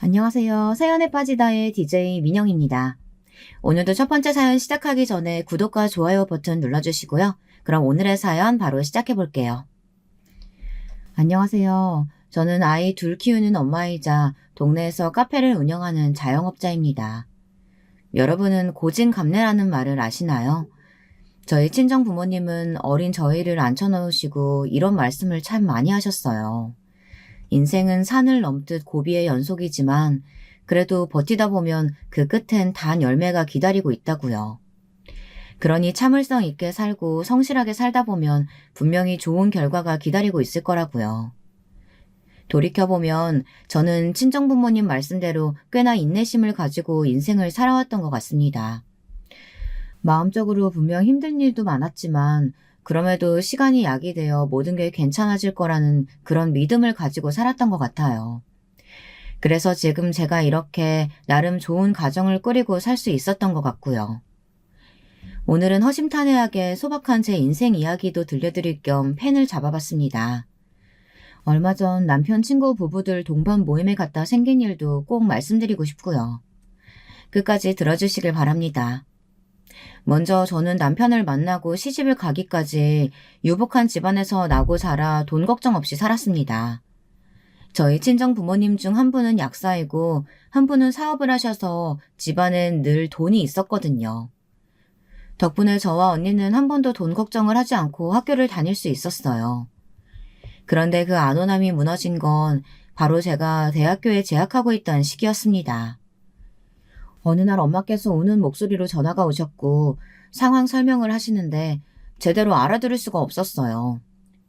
안녕하세요. 사연에 빠지다의 DJ 민영입니다. 오늘도 첫 번째 사연 시작하기 전에 구독과 좋아요 버튼 눌러주시고요. 그럼 오늘의 사연 바로 시작해 볼게요. 안녕하세요. 저는 아이 둘 키우는 엄마이자 동네에서 카페를 운영하는 자영업자입니다. 여러분은 고진감래라는 말을 아시나요? 저희 친정 부모님은 어린 저희를 앉혀놓으시고 이런 말씀을 참 많이 하셨어요. 인생은 산을 넘듯 고비의 연속이지만 그래도 버티다 보면 그 끝엔 단 열매가 기다리고 있다고요. 그러니 참을성 있게 살고 성실하게 살다 보면 분명히 좋은 결과가 기다리고 있을 거라고요. 돌이켜보면 저는 친정부모님 말씀대로 꽤나 인내심을 가지고 인생을 살아왔던 것 같습니다. 마음적으로 분명 힘든 일도 많았지만 그럼에도 시간이 약이 되어 모든 게 괜찮아질 거라는 그런 믿음을 가지고 살았던 것 같아요. 그래서 지금 제가 이렇게 나름 좋은 가정을 꾸리고 살 수 있었던 것 같고요. 오늘은 허심탄회하게 소박한 제 인생 이야기도 들려드릴 겸 펜을 잡아봤습니다. 얼마 전 남편 친구 부부들 동반 모임에 갔다 생긴 일도 꼭 말씀드리고 싶고요. 끝까지 들어주시길 바랍니다. 먼저 저는 남편을 만나고 시집을 가기까지 유복한 집안에서 나고 자라 돈 걱정 없이 살았습니다. 저희 친정 부모님 중 한 분은 약사이고 한 분은 사업을 하셔서 집안엔 늘 돈이 있었거든요. 덕분에 저와 언니는 한 번도 돈 걱정을 하지 않고 학교를 다닐 수 있었어요. 그런데 그 안온함이 무너진 건 바로 제가 대학교에 재학하고 있던 시기였습니다. 어느 날 엄마께서 우는 목소리로 전화가 오셨고 상황 설명을 하시는데 제대로 알아들을 수가 없었어요.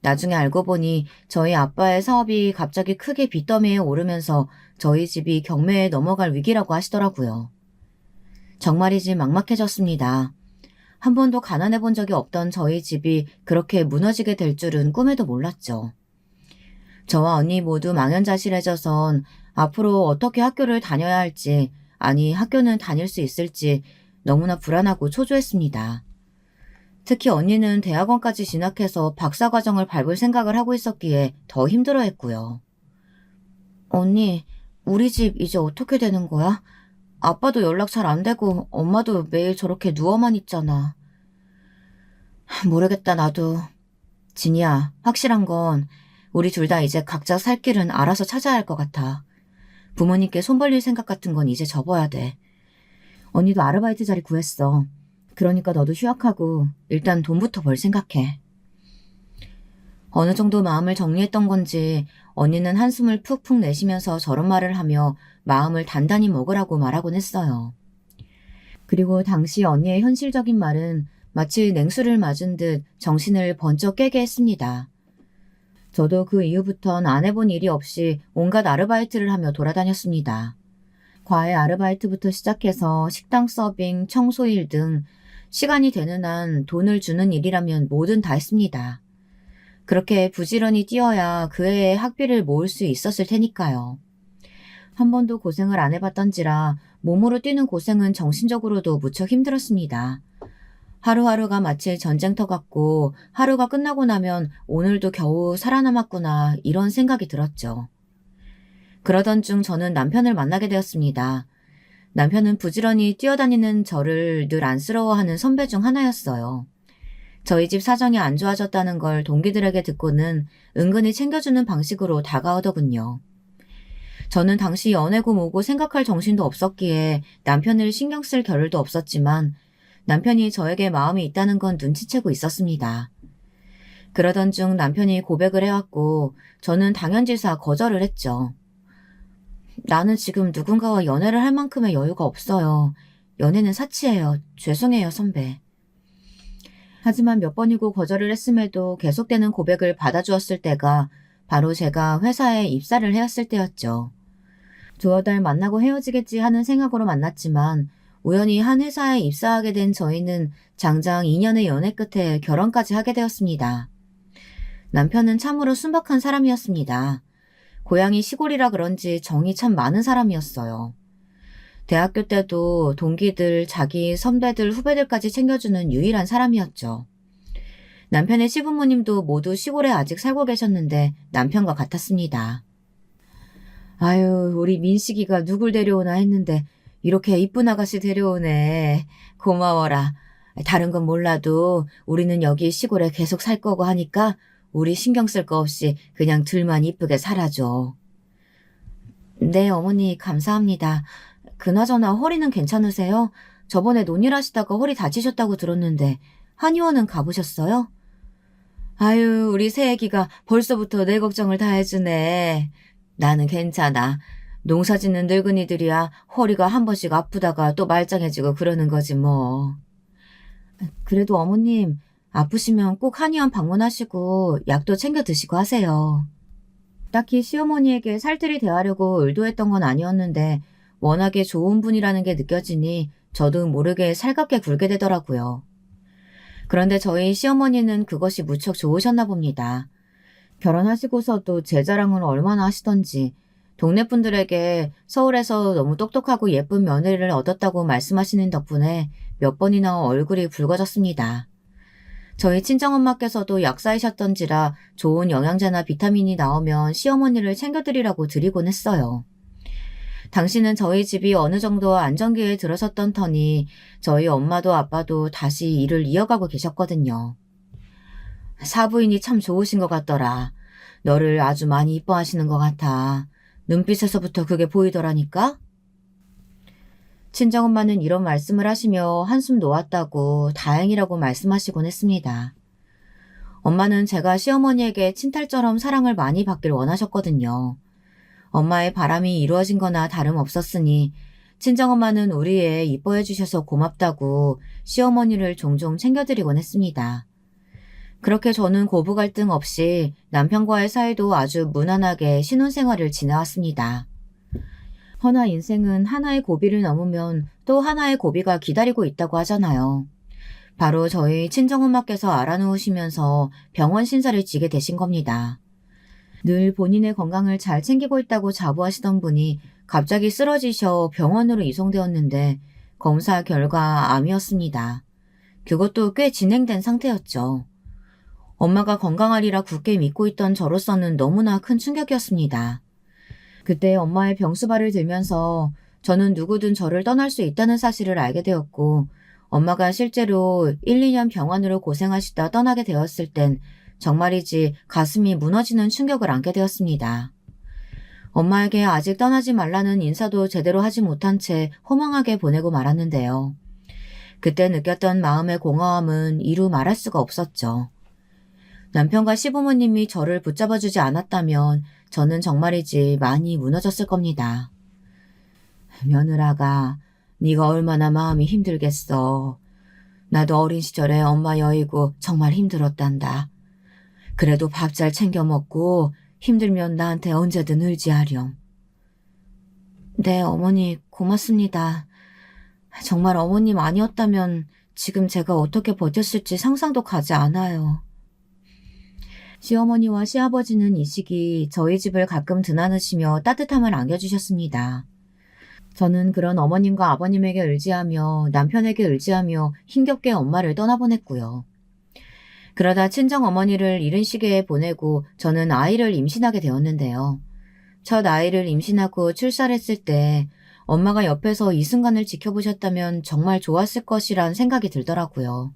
나중에 알고 보니 저희 아빠의 사업이 갑자기 크게 빚더미에 오르면서 저희 집이 경매에 넘어갈 위기라고 하시더라고요. 정말이지 막막해졌습니다. 한 번도 가난해 본 적이 없던 저희 집이 그렇게 무너지게 될 줄은 꿈에도 몰랐죠. 저와 언니 모두 망연자실해져선 앞으로 어떻게 학교를 다녀야 할지, 아니 학교는 다닐 수 있을지 너무나 불안하고 초조했습니다. 특히 언니는 대학원까지 진학해서 박사과정을 밟을 생각을 하고 있었기에 더 힘들어했고요. 언니, 우리 집 이제 어떻게 되는 거야? 아빠도 연락 잘 안 되고 엄마도 매일 저렇게 누워만 있잖아. 모르겠다 나도. 진이야, 확실한 건 우리 둘 다 이제 각자 살 길은 알아서 찾아야 할 것 같아. 부모님께 손 벌릴 생각 같은 건 이제 접어야 돼. 언니도 아르바이트 자리 구했어. 그러니까 너도 휴학하고 일단 돈부터 벌 생각해. 어느 정도 마음을 정리했던 건지 언니는 한숨을 푹푹 내쉬면서 저런 말을 하며 마음을 단단히 먹으라고 말하곤 했어요. 그리고 당시 언니의 현실적인 말은 마치 냉수를 맞은 듯 정신을 번쩍 깨게 했습니다. 저도 그 이후부턴 안 해본 일이 없이 온갖 아르바이트를 하며 돌아다녔습니다. 과외 아르바이트부터 시작해서 식당 서빙, 청소일 등 시간이 되는 한 돈을 주는 일이라면 뭐든 다 했습니다. 그렇게 부지런히 뛰어야 그 해에 학비를 모을 수 있었을 테니까요. 한 번도 고생을 안 해봤던지라 몸으로 뛰는 고생은 정신적으로도 무척 힘들었습니다. 하루하루가 마치 전쟁터 같고 하루가 끝나고 나면 오늘도 겨우 살아남았구나 이런 생각이 들었죠. 그러던 중 저는 남편을 만나게 되었습니다. 남편은 부지런히 뛰어다니는 저를 늘 안쓰러워하는 선배 중 하나였어요. 저희 집 사정이 안 좋아졌다는 걸 동기들에게 듣고는 은근히 챙겨주는 방식으로 다가오더군요. 저는 당시 연애고 뭐고 생각할 정신도 없었기에 남편을 신경 쓸 겨를도 없었지만 남편이 저에게 마음이 있다는 건 눈치채고 있었습니다. 그러던 중 남편이 고백을 해왔고 저는 당연지사 거절을 했죠. 나는 지금 누군가와 연애를 할 만큼의 여유가 없어요. 연애는 사치예요. 죄송해요, 선배. 하지만 몇 번이고 거절을 했음에도 계속되는 고백을 받아주었을 때가 바로 제가 회사에 입사를 해왔을 때였죠. 두어 달 만나고 헤어지겠지 하는 생각으로 만났지만 우연히 한 회사에 입사하게 된 저희는 장장 2년의 연애 끝에 결혼까지 하게 되었습니다. 남편은 참으로 순박한 사람이었습니다. 고향이 시골이라 그런지 정이 참 많은 사람이었어요. 대학교 때도 동기들, 자기 선배들, 후배들까지 챙겨주는 유일한 사람이었죠. 남편의 시부모님도 모두 시골에 아직 살고 계셨는데 남편과 같았습니다. 아유, 우리 민식이가 누굴 데려오나 했는데 이렇게 이쁜 아가씨 데려오네. 고마워라. 다른 건 몰라도 우리는 여기 시골에 계속 살 거고 하니까 우리 신경 쓸 거 없이 그냥 둘만 이쁘게 살아줘. 네, 어머니 감사합니다. 그나저나 허리는 괜찮으세요? 저번에 논일하시다가 허리 다치셨다고 들었는데 한의원은 가보셨어요? 아유, 우리 새애기가 벌써부터 내 걱정을 다 해주네. 나는 괜찮아. 농사 짓는 늙은이들이야 허리가 한 번씩 아프다가 또 말짱해지고 그러는 거지 뭐. 그래도 어머님, 아프시면 꼭 한의원 방문하시고 약도 챙겨 드시고 하세요. 딱히 시어머니에게 살뜰히 대하려고 의도했던 건 아니었는데 워낙에 좋은 분이라는 게 느껴지니 저도 모르게 살갑게 굴게 되더라고요. 그런데 저희 시어머니는 그것이 무척 좋으셨나 봅니다. 결혼하시고서도 제 자랑을 얼마나 하시던지 동네 분들에게 서울에서 너무 똑똑하고 예쁜 며느리를 얻었다고 말씀하시는 덕분에 몇 번이나 얼굴이 붉어졌습니다. 저희 친정엄마께서도 약사이셨던지라 좋은 영양제나 비타민이 나오면 시어머니를 챙겨드리라고 드리곤 했어요. 당시는 저희 집이 어느 정도 안정기에 들어섰던 터니 저희 엄마도 아빠도 다시 일을 이어가고 계셨거든요. 사부인이 참 좋으신 것 같더라. 너를 아주 많이 이뻐하시는 것 같아. 눈빛에서부터 그게 보이더라니까? 친정엄마는 이런 말씀을 하시며 한숨 놓았다고 다행이라고 말씀하시곤 했습니다. 엄마는 제가 시어머니에게 친탈처럼 사랑을 많이 받길 원하셨거든요. 엄마의 바람이 이루어진 거나 다름없었으니 친정엄마는 우리 애 이뻐해 주셔서 고맙다고 시어머니를 종종 챙겨드리곤 했습니다. 그렇게 저는 고부 갈등 없이 남편과의 사이도 아주 무난하게 신혼생활을 지내왔습니다. 허나 인생은 하나의 고비를 넘으면 또 하나의 고비가 기다리고 있다고 하잖아요. 바로 저희 친정엄마께서 알아놓으시면서 병원 신사를 지게 되신 겁니다. 늘 본인의 건강을 잘 챙기고 있다고 자부하시던 분이 갑자기 쓰러지셔 병원으로 이송되었는데 검사 결과 암이었습니다. 그것도 꽤 진행된 상태였죠. 엄마가 건강하리라 굳게 믿고 있던 저로서는 너무나 큰 충격이었습니다. 그때 엄마의 병수발을 들면서 저는 누구든 저를 떠날 수 있다는 사실을 알게 되었고 엄마가 실제로 1, 2년 병원으로 고생하시다 떠나게 되었을 땐 정말이지 가슴이 무너지는 충격을 안게 되었습니다. 엄마에게 아직 떠나지 말라는 인사도 제대로 하지 못한 채 허망하게 보내고 말았는데요. 그때 느꼈던 마음의 공허함은 이루 말할 수가 없었죠. 남편과 시부모님이 저를 붙잡아주지 않았다면 저는 정말이지 많이 무너졌을 겁니다. 며느라가 네가 얼마나 마음이 힘들겠어. 나도 어린 시절에 엄마 여의고 정말 힘들었단다. 그래도 밥 잘 챙겨 먹고 힘들면 나한테 언제든 의지하렴. 네, 어머니 고맙습니다. 정말 어머님 아니었다면 지금 제가 어떻게 버텼을지 상상도 가지 않아요. 시어머니와 시아버지는 이 시기 저희 집을 가끔 드나드시며 따뜻함을 안겨주셨습니다. 저는 그런 어머님과 아버님에게 의지하며 남편에게 의지하며 힘겹게 엄마를 떠나보냈고요. 그러다 친정어머니를 이른 시기에 보내고 저는 아이를 임신하게 되었는데요. 첫 아이를 임신하고 출산했을 때 엄마가 옆에서 이 순간을 지켜보셨다면 정말 좋았을 것이란 생각이 들더라고요.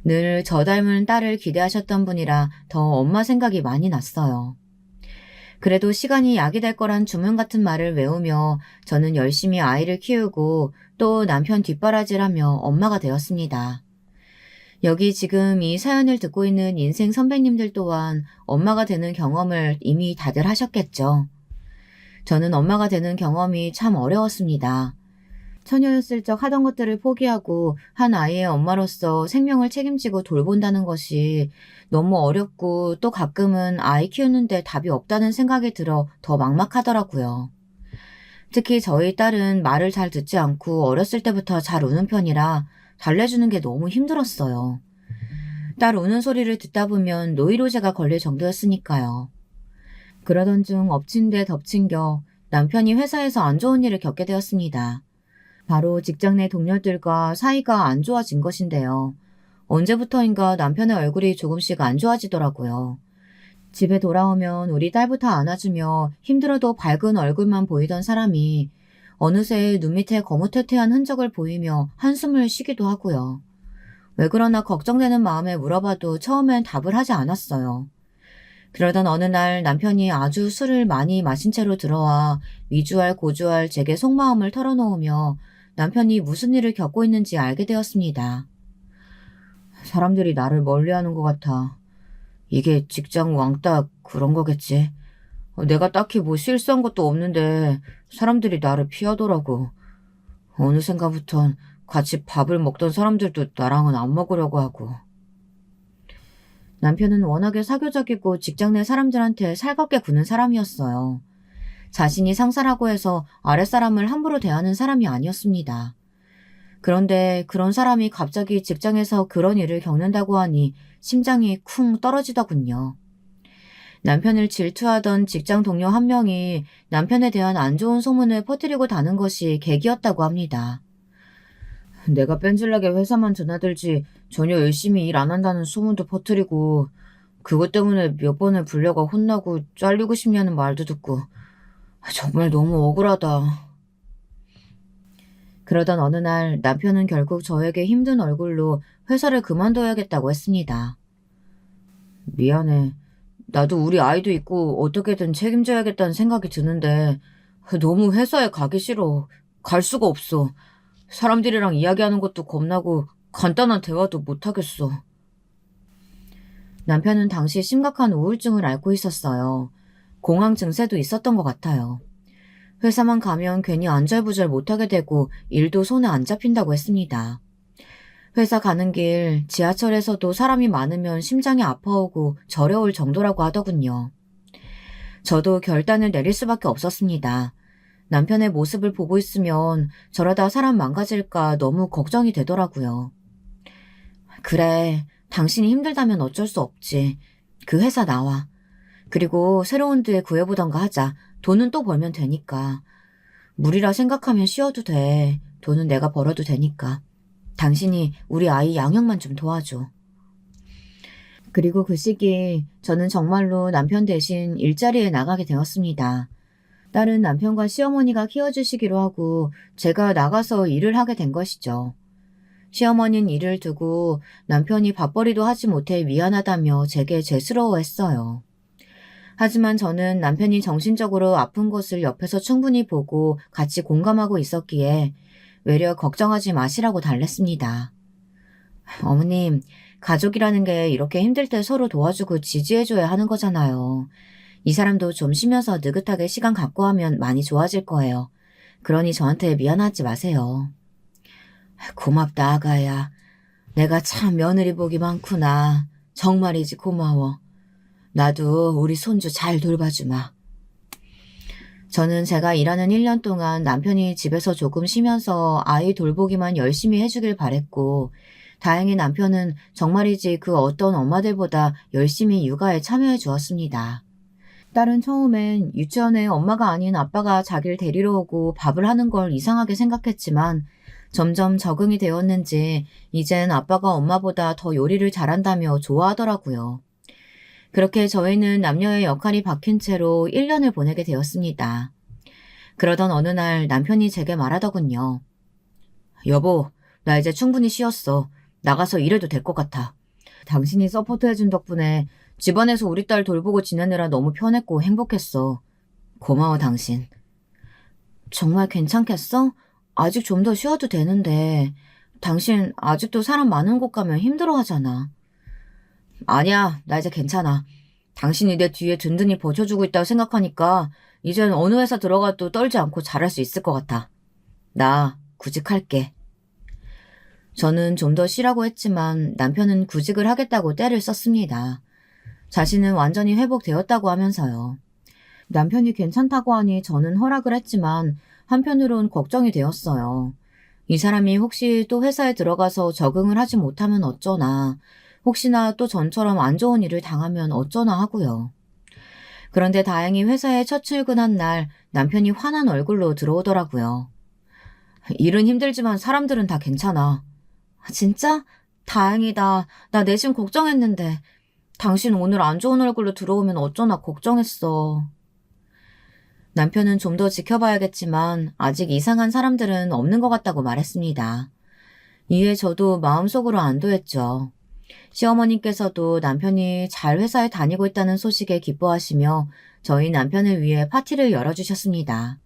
늘 저 닮은 딸을 기대하셨던 분이라 더 엄마 생각이 많이 났어요. 그래도 시간이 약이 될 거란 주문 같은 말을 외우며 저는 열심히 아이를 키우고 또 남편 뒷바라지하며 엄마가 되었습니다. 여기 지금 이 사연을 듣고 있는 인생 선배님들 또한 엄마가 되는 경험을 이미 다들 하셨겠죠. 저는 엄마가 되는 경험이 참 어려웠습니다. 처녀였을 적 하던 것들을 포기하고 한 아이의 엄마로서 생명을 책임지고 돌본다는 것이 너무 어렵고 또 가끔은 아이 키우는데 답이 없다는 생각이 들어 더 막막하더라고요. 특히 저희 딸은 말을 잘 듣지 않고 어렸을 때부터 잘 우는 편이라 달래주는 게 너무 힘들었어요. 딸 우는 소리를 듣다 보면 노이로제가 걸릴 정도였으니까요. 그러던 중 엎친 데 덮친 격 남편이 회사에서 안 좋은 일을 겪게 되었습니다. 바로 직장 내 동료들과 사이가 안 좋아진 것인데요. 언제부터인가 남편의 얼굴이 조금씩 안 좋아지더라고요. 집에 돌아오면 우리 딸부터 안아주며 힘들어도 밝은 얼굴만 보이던 사람이 어느새 눈 밑에 거무튀튀한 흔적을 보이며 한숨을 쉬기도 하고요. 왜 그러나 걱정되는 마음에 물어봐도 처음엔 답을 하지 않았어요. 그러던 어느 날 남편이 아주 술을 많이 마신 채로 들어와 위주할 고주할 제게 속마음을 털어놓으며 남편이 무슨 일을 겪고 있는지 알게 되었습니다. 사람들이 나를 멀리하는 것 같아. 이게 직장 왕따 그런 거겠지. 내가 딱히 뭐 실수한 것도 없는데 사람들이 나를 피하더라고. 어느샌가부턴 같이 밥을 먹던 사람들도 나랑은 안 먹으려고 하고. 남편은 워낙에 사교적이고 직장 내 사람들한테 살갑게 구는 사람이었어요. 자신이 상사라고 해서 아랫사람을 함부로 대하는 사람이 아니었습니다. 그런데 그런 사람이 갑자기 직장에서 그런 일을 겪는다고 하니 심장이 쿵 떨어지더군요. 남편을 질투하던 직장 동료 한 명이 남편에 대한 안 좋은 소문을 퍼뜨리고 다는 것이 계기였다고 합니다. 내가 뺀질나게 회사만 드나들지 전혀 열심히 일 안 한다는 소문도 퍼뜨리고 그것 때문에 몇 번을 불려가 혼나고 잘리고 싶냐는 말도 듣고 정말 너무 억울하다. 그러던 어느 날 남편은 결국 저에게 힘든 얼굴로 회사를 그만둬야겠다고 했습니다. 미안해. 나도 우리 아이도 있고 어떻게든 책임져야겠다는 생각이 드는데 너무 회사에 가기 싫어. 갈 수가 없어. 사람들이랑 이야기하는 것도 겁나고 간단한 대화도 못하겠어. 남편은 당시 심각한 우울증을 앓고 있었어요. 공황 증세도 있었던 것 같아요. 회사만 가면 괜히 안절부절 못하게 되고 일도 손에 안 잡힌다고 했습니다. 회사 가는 길 지하철에서도 사람이 많으면 심장이 아파오고 저려올 정도라고 하더군요. 저도 결단을 내릴 수밖에 없었습니다. 남편의 모습을 보고 있으면 저러다 사람 망가질까 너무 걱정이 되더라고요. 그래, 당신이 힘들다면 어쩔 수 없지. 그 회사 나와. 그리고 새로운 데 구해보던가 하자. 돈은 또 벌면 되니까. 무리라 생각하면 쉬어도 돼. 돈은 내가 벌어도 되니까. 당신이 우리 아이 양육만 좀 도와줘. 그리고 그 시기 저는 정말로 남편 대신 일자리에 나가게 되었습니다. 딸은 남편과 시어머니가 키워주시기로 하고 제가 나가서 일을 하게 된 것이죠. 시어머니는 일을 두고 남편이 밥벌이도 하지 못해 미안하다며 제게 죄스러워했어요. 하지만 저는 남편이 정신적으로 아픈 것을 옆에서 충분히 보고 같이 공감하고 있었기에 외려 걱정하지 마시라고 달랬습니다. 어머님, 가족이라는 게 이렇게 힘들 때 서로 도와주고 지지해줘야 하는 거잖아요. 이 사람도 좀 쉬면서 느긋하게 시간 갖고 하면 많이 좋아질 거예요. 그러니 저한테 미안하지 마세요. 고맙다, 아가야. 내가 참 며느리 복이 많구나. 정말이지 고마워. 나도 우리 손주 잘 돌봐주마. 저는 제가 일하는 1년 동안 남편이 집에서 조금 쉬면서 아이 돌보기만 열심히 해주길 바랬고 다행히 남편은 정말이지 그 어떤 엄마들보다 열심히 육아에 참여해 주었습니다. 딸은 처음엔 유치원에 엄마가 아닌 아빠가 자기를 데리러 오고 밥을 하는 걸 이상하게 생각했지만 점점 적응이 되었는지 이젠 아빠가 엄마보다 더 요리를 잘한다며 좋아하더라고요. 그렇게 저희는 남녀의 역할이 바뀐 채로 1년을 보내게 되었습니다. 그러던 어느 날 남편이 제게 말하더군요. 여보, 나 이제 충분히 쉬었어. 나가서 일해도 될 것 같아. 당신이 서포트해준 덕분에 집안에서 우리 딸 돌보고 지내느라 너무 편했고 행복했어. 고마워, 당신. 정말 괜찮겠어? 아직 좀 더 쉬어도 되는데 당신 아직도 사람 많은 곳 가면 힘들어하잖아. 아니야, 나 이제 괜찮아. 당신이 내 뒤에 든든히 버텨주고 있다고 생각하니까 이젠 어느 회사 들어가도 떨지 않고 잘할 수 있을 것 같아. 나 구직할게. 저는 좀 더 쉬라고 했지만 남편은 구직을 하겠다고 떼를 썼습니다. 자신은 완전히 회복되었다고 하면서요. 남편이 괜찮다고 하니 저는 허락을 했지만 한편으론 걱정이 되었어요. 이 사람이 혹시 또 회사에 들어가서 적응을 하지 못하면 어쩌나, 혹시나 또 전처럼 안 좋은 일을 당하면 어쩌나 하고요. 그런데 다행히 회사에 첫 출근한 날 남편이 화난 얼굴로 들어오더라고요. 일은 힘들지만 사람들은 다 괜찮아. 진짜? 다행이다. 나 내심 걱정했는데. 당신 오늘 안 좋은 얼굴로 들어오면 어쩌나 걱정했어. 남편은 좀 더 지켜봐야겠지만 아직 이상한 사람들은 없는 것 같다고 말했습니다. 이에 저도 마음속으로 안도했죠. 시어머님께서도 남편이 잘 회사에 다니고 있다는 소식에 기뻐하시며 저희 남편을 위해 파티를 열어주셨습니다.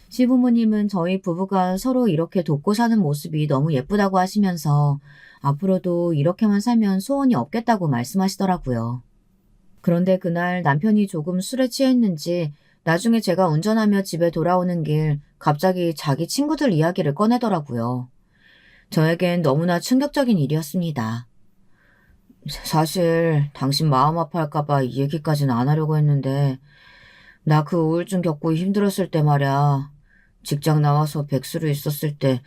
시부모님은 저희 부부가 서로 이렇게 돕고 사는 모습이 너무 예쁘다고 하시면서 앞으로도 이렇게만 살면 소원이 없겠다고 말씀하시더라고요. 그런데 그날 남편이 조금 술에 취했는지 나중에 제가 운전하며 집에 돌아오는 길 갑자기 자기 친구들 이야기를 꺼내더라고요. 저에겐 너무나 충격적인 일이었습니다. 사실 당신 마음 아파할까봐 이 얘기까지는 안 하려고 했는데 나 그 우울증 겪고 힘들었을 때 말야. 직장 나와서 백수로 있었을 때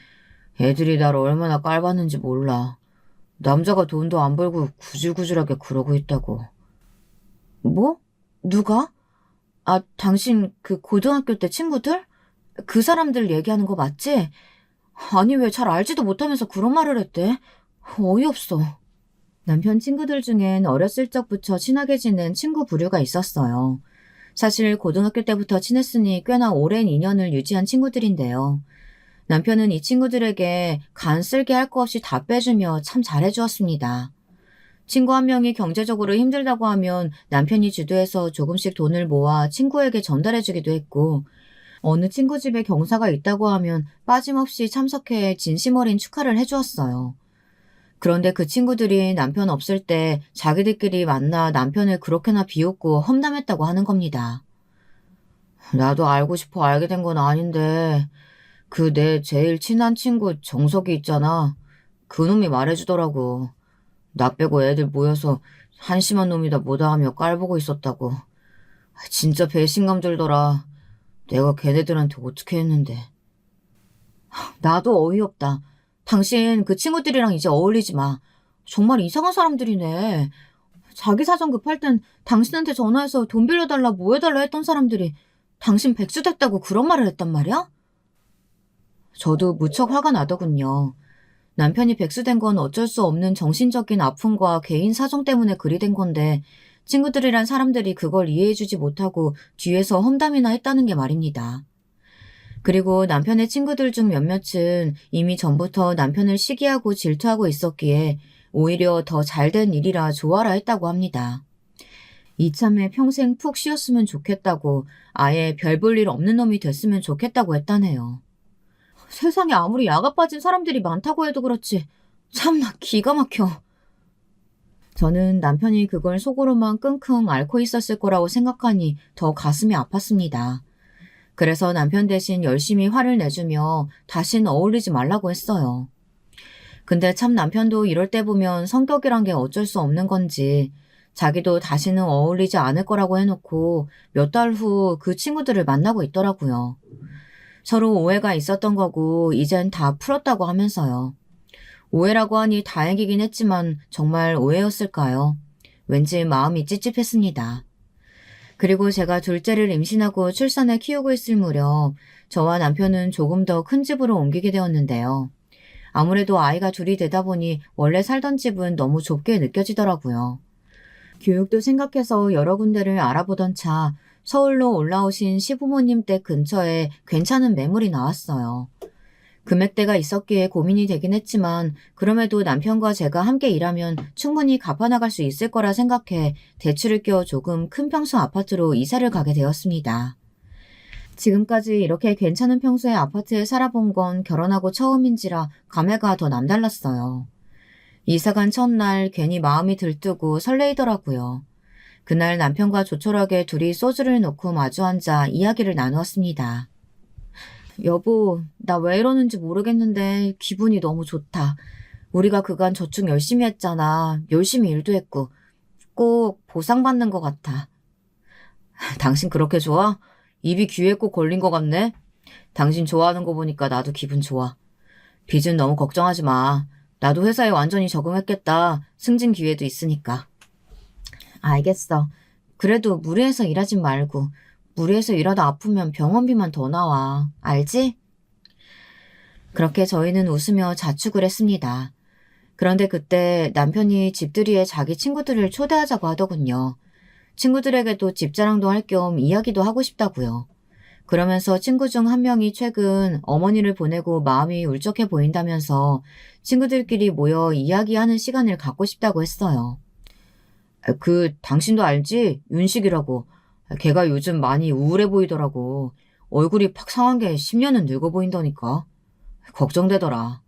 애들이 나를 얼마나 깔봤는지 몰라. 남자가 돈도 안 벌고 구질구질하게 그러고 있다고. 뭐? 누가? 아, 당신 그 고등학교 때 친구들? 그 사람들 얘기하는 거 맞지? 아니 왜 잘 알지도 못하면서 그런 말을 했대? 어이없어. 남편 친구들 중엔 어렸을 적부터 친하게 지낸 친구 부류가 있었어요. 사실 고등학교 때부터 친했으니 꽤나 오랜 인연을 유지한 친구들인데요. 남편은 이 친구들에게 간 쓸게 할 거 없이 다 빼주며 참 잘해주었습니다. 친구 한 명이 경제적으로 힘들다고 하면 남편이 주도해서 조금씩 돈을 모아 친구에게 전달해주기도 했고, 어느 친구 집에 경사가 있다고 하면 빠짐없이 참석해 진심 어린 축하를 해주었어요. 그런데 그 친구들이 남편 없을 때 자기들끼리 만나 남편을 그렇게나 비웃고 험담했다고 하는 겁니다. 나도 알고 싶어 알게 된 건 아닌데 그 내 제일 친한 친구 정석이 있잖아. 그놈이 말해주더라고. 나 빼고 애들 모여서 한심한 놈이다 뭐다 하며 깔보고 있었다고. 진짜 배신감 들더라. 내가 걔네들한테 어떻게 했는데. 나도 어이없다. 당신 그 친구들이랑 이제 어울리지 마. 정말 이상한 사람들이네. 자기 사정 급할 땐 당신한테 전화해서 돈 빌려달라 뭐 해달라 했던 사람들이 당신 백수 됐다고 그런 말을 했단 말이야? 저도 무척 화가 나더군요. 남편이 백수 된 건 어쩔 수 없는 정신적인 아픔과 개인 사정 때문에 그리 된 건데 친구들이란 사람들이 그걸 이해해주지 못하고 뒤에서 험담이나 했다는 게 말입니다. 그리고 남편의 친구들 중 몇몇은 이미 전부터 남편을 시기하고 질투하고 있었기에 오히려 더 잘된 일이라 좋아라 했다고 합니다. 이참에 평생 푹 쉬었으면 좋겠다고 아예 별 볼 일 없는 놈이 됐으면 좋겠다고 했다네요. 세상에 아무리 야가 빠진 사람들이 많다고 해도 그렇지 참나 기가 막혀. 저는 남편이 그걸 속으로만 끙끙 앓고 있었을 거라고 생각하니 더 가슴이 아팠습니다. 그래서 남편 대신 열심히 화를 내주며 다신 어울리지 말라고 했어요. 근데 참 남편도 이럴 때 보면 성격이란 게 어쩔 수 없는 건지 자기도 다시는 어울리지 않을 거라고 해놓고 몇 달 후 그 친구들을 만나고 있더라고요. 서로 오해가 있었던 거고 이젠 다 풀었다고 하면서요. 오해라고 하니 다행이긴 했지만 정말 오해였을까요? 왠지 마음이 찝찝했습니다. 그리고 제가 둘째를 임신하고 출산해 키우고 있을 무렵 저와 남편은 조금 더 큰 집으로 옮기게 되었는데요. 아무래도 아이가 둘이 되다 보니 원래 살던 집은 너무 좁게 느껴지더라고요. 교육도 생각해서 여러 군데를 알아보던 차 서울로 올라오신 시부모님 댁 근처에 괜찮은 매물이 나왔어요. 금액대가 있었기에 고민이 되긴 했지만 그럼에도 남편과 제가 함께 일하면 충분히 갚아나갈 수 있을 거라 생각해 대출을 껴 조금 큰 평수 아파트로 이사를 가게 되었습니다. 지금까지 이렇게 괜찮은 평수의 아파트에 살아본 건 결혼하고 처음인지라 감회가 더 남달랐어요. 이사간 첫날 괜히 마음이 들뜨고 설레이더라고요. 그날 남편과 조촐하게 둘이 소주를 놓고 마주 앉아 이야기를 나누었습니다. 여보, 나 왜 이러는지 모르겠는데 기분이 너무 좋다. 우리가 그간 저축 열심히 했잖아. 열심히 일도 했고 꼭 보상받는 것 같아. 당신 그렇게 좋아? 입이 귀에 꼭 걸린 것 같네? 당신 좋아하는 거 보니까 나도 기분 좋아. 빚은 너무 걱정하지 마. 나도 회사에 완전히 적응했겠다. 승진 기회도 있으니까. 알겠어. 그래도 무리해서 일하지 말고 무리해서 일하다 아프면 병원비만 더 나와. 알지? 그렇게 저희는 웃으며 자축을 했습니다. 그런데 그때 남편이 집들이에 자기 친구들을 초대하자고 하더군요. 친구들에게도 집 자랑도 할 겸 이야기도 하고 싶다고요. 그러면서 친구 중 한 명이 최근 어머니를 보내고 마음이 울적해 보인다면서 친구들끼리 모여 이야기하는 시간을 갖고 싶다고 했어요. 당신도 알지? 윤식이라고. 걔가 요즘 많이 우울해 보이더라고. 얼굴이 팍 상한 게 10년은 늙어 보인다니까. 걱정되더라.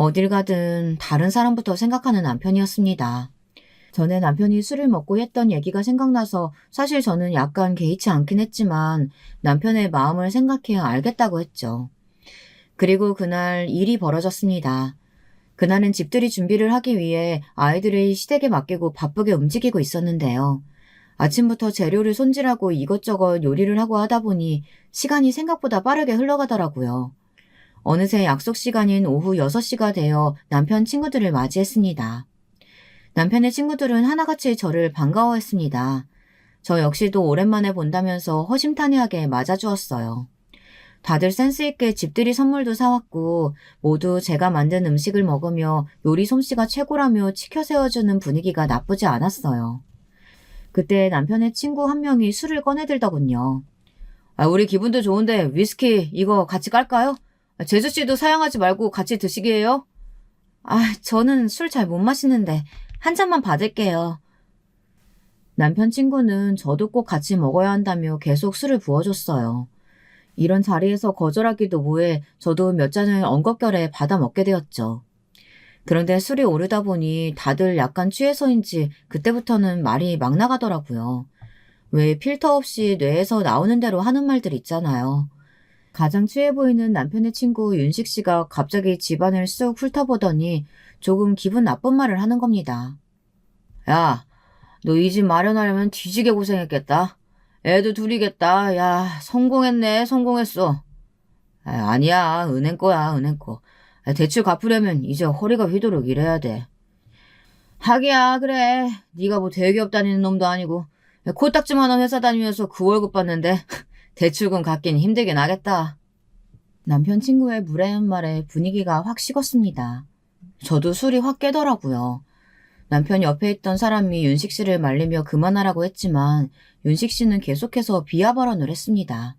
어딜 가든 다른 사람부터 생각하는 남편이었습니다. 전에 남편이 술을 먹고 했던 얘기가 생각나서 사실 저는 약간 개의치 않긴 했지만 남편의 마음을 생각해 알겠다고 했죠. 그리고 그날 일이 벌어졌습니다. 그날은 집들이 준비를 하기 위해 아이들을 시댁에 맡기고 바쁘게 움직이고 있었는데요. 아침부터 재료를 손질하고 이것저것 요리를 하고 하다 보니 시간이 생각보다 빠르게 흘러가더라고요. 어느새 약속 시간인 오후 6시가 되어 남편 친구들을 맞이했습니다. 남편의 친구들은 하나같이 저를 반가워했습니다. 저 역시도 오랜만에 본다면서 허심탄회하게 맞아주었어요. 다들 센스있게 집들이 선물도 사왔고 모두 제가 만든 음식을 먹으며 요리 솜씨가 최고라며 치켜 세워주는 분위기가 나쁘지 않았어요. 그때 남편의 친구 한 명이 술을 꺼내들더군요. 우리 기분도 좋은데 위스키 이거 같이 깔까요? 제주씨도 사양하지 말고 같이 드시게요? 저는 술 잘 못 마시는데 한 잔만 받을게요. 남편 친구는 저도 꼭 같이 먹어야 한다며 계속 술을 부어줬어요. 이런 자리에서 거절하기도 뭐해 저도 몇 잔을 엉겁결에 받아 먹게 되었죠. 그런데 술이 오르다 보니 다들 약간 취해서인지 그때부터는 말이 막 나가더라고요. 왜 필터 없이 뇌에서 나오는 대로 하는 말들 있잖아요. 가장 취해 보이는 남편의 친구 윤식 씨가 갑자기 집안을 쑥 훑어보더니 조금 기분 나쁜 말을 하는 겁니다. 야, 너 이 집 마련하려면 뒤지게 고생했겠다. 애도 둘이겠다. 야, 성공했네, 성공했어. 아니야, 은행 거야, 은행 거. 대출 갚으려면 이제 허리가 휘도록 일해야 돼. 하기야, 그래. 네가 뭐 대기업 다니는 놈도 아니고 코딱지만한 회사 다니면서 그 월급 받는데 대출금 갚긴 힘들긴 하겠다. 남편 친구의 무례한 말에 분위기가 확 식었습니다. 저도 술이 확 깨더라고요. 남편 옆에 있던 사람이 윤식 씨를 말리며 그만하라고 했지만 윤식 씨는 계속해서 비하 발언을 했습니다.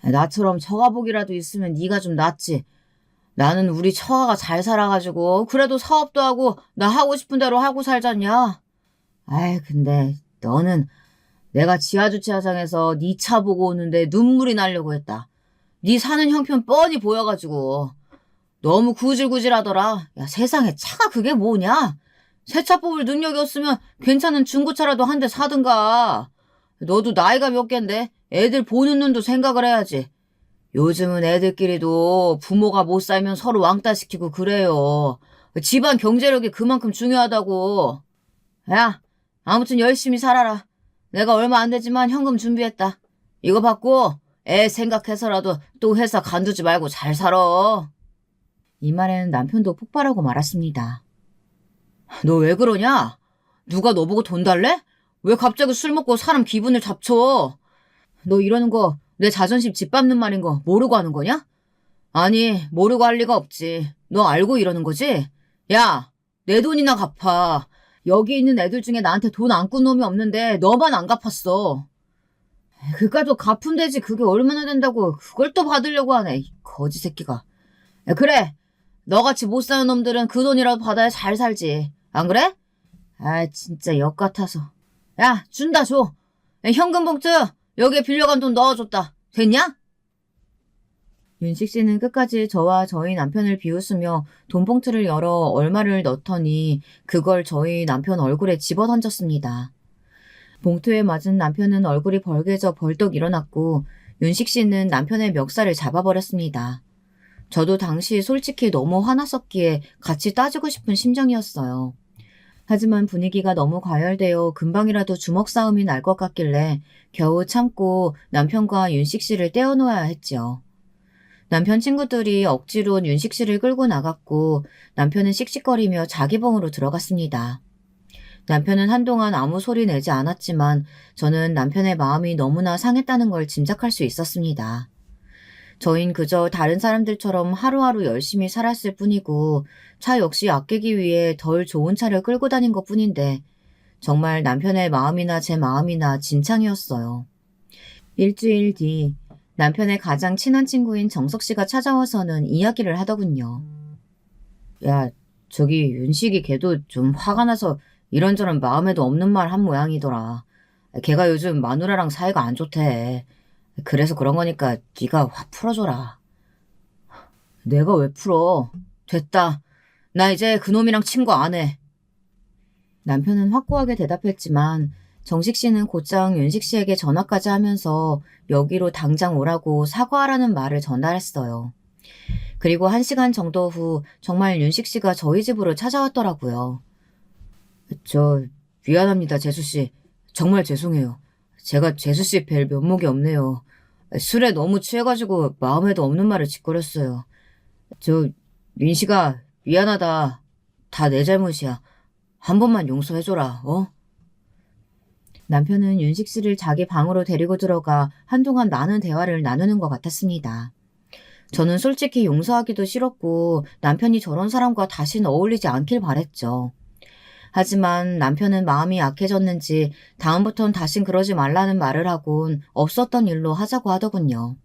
나처럼 처가복이라도 있으면 네가 좀 낫지. 나는 우리 처가가 잘 살아가지고 그래도 사업도 하고 나 하고 싶은 대로 하고 살잖냐. 근데 너는 내가 지하주차장에서 네 차 보고 오는데 눈물이 나려고 했다. 네 사는 형편 뻔히 보여가지고 너무 구질구질하더라. 야, 세상에 차가 그게 뭐냐? 새 차 뽑을 능력이 없으면 괜찮은 중고차라도 한 대 사든가. 너도 나이가 몇 갠데 애들 보는 눈도 생각을 해야지. 요즘은 애들끼리도 부모가 못 살면 서로 왕따시키고 그래요. 집안 경제력이 그만큼 중요하다고. 야, 아무튼 열심히 살아라. 내가 얼마 안 되지만 현금 준비했다. 이거 받고 애 생각해서라도 또 회사 간두지 말고 잘 살아. 이 말에는 남편도 폭발하고 말았습니다. 너 왜 그러냐? 누가 너 보고 돈 달래? 왜 갑자기 술 먹고 사람 기분을 잡쳐? 너 이러는 거 내 자존심 짓밟는 말인 거 모르고 하는 거냐? 아니, 모르고 할 리가 없지. 너 알고 이러는 거지? 야, 내 돈이나 갚아. 여기 있는 애들 중에 나한테 돈 안 꾼 놈이 없는데 너만 안 갚았어. 그까도 갚으면 되지. 그게 얼마나 된다고 그걸 또 받으려고 하네. 이 거지 새끼가. 그래. 너같이 못 사는 놈들은 그 돈이라도 받아야 잘 살지. 안 그래? 진짜 역 같아서. 야, 준다 줘. 현금 봉투 여기에 빌려간 돈 넣어줬다. 됐냐? 윤식 씨는 끝까지 저와 저희 남편을 비웃으며 돈 봉투를 열어 얼마를 넣더니 그걸 저희 남편 얼굴에 집어던졌습니다. 봉투에 맞은 남편은 얼굴이 벌개져 벌떡 일어났고 윤식 씨는 남편의 멱살을 잡아버렸습니다. 저도 당시 솔직히 너무 화났었기에 같이 따지고 싶은 심정이었어요. 하지만 분위기가 너무 과열되어 금방이라도 주먹 싸움이 날 것 같길래 겨우 참고 남편과 윤식 씨를 떼어놓아야 했지요. 남편 친구들이 억지로 윤식 씨를 끌고 나갔고 남편은 씩씩거리며 자기 방으로 들어갔습니다. 남편은 한동안 아무 소리 내지 않았지만 저는 남편의 마음이 너무나 상했다는 걸 짐작할 수 있었습니다. 저흰 그저 다른 사람들처럼 하루하루 열심히 살았을 뿐이고 차 역시 아끼기 위해 덜 좋은 차를 끌고 다닌 것뿐인데 정말 남편의 마음이나 제 마음이나 진창이었어요. 일주일 뒤 남편의 가장 친한 친구인 정석 씨가 찾아와서는 이야기를 하더군요. 야, 저기 윤식이 걔도 좀 화가 나서 이런저런 마음에도 없는 말 한 모양이더라. 걔가 요즘 마누라랑 사이가 안 좋대. 그래서 그런 거니까 네가 확 풀어줘라. 내가 왜 풀어? 됐다. 나 이제 그놈이랑 친구 안 해. 남편은 확고하게 대답했지만 정식 씨는 곧장 윤식 씨에게 전화까지 하면서 여기로 당장 오라고 사과하라는 말을 전달했어요. 그리고 1시간 정도 후 정말 윤식 씨가 저희 집으로 찾아왔더라고요. 저 미안합니다, 재수 씨. 정말 죄송해요. 제가 재수 씨 뵐 면목이 없네요. 술에 너무 취해가지고 마음에도 없는 말을 짓거렸어요. 저 민식아 미안하다. 다 내 잘못이야. 한 번만 용서해줘라. 어? 남편은 윤식 씨를 자기 방으로 데리고 들어가 한동안 많은 대화를 나누는 것 같았습니다. 저는 솔직히 용서하기도 싫었고 남편이 저런 사람과 다시는 어울리지 않길 바랬죠. 하지만 남편은 마음이 약해졌는지 다음부턴 다신 그러지 말라는 말을 하곤 없었던 일로 하자고 하더군요.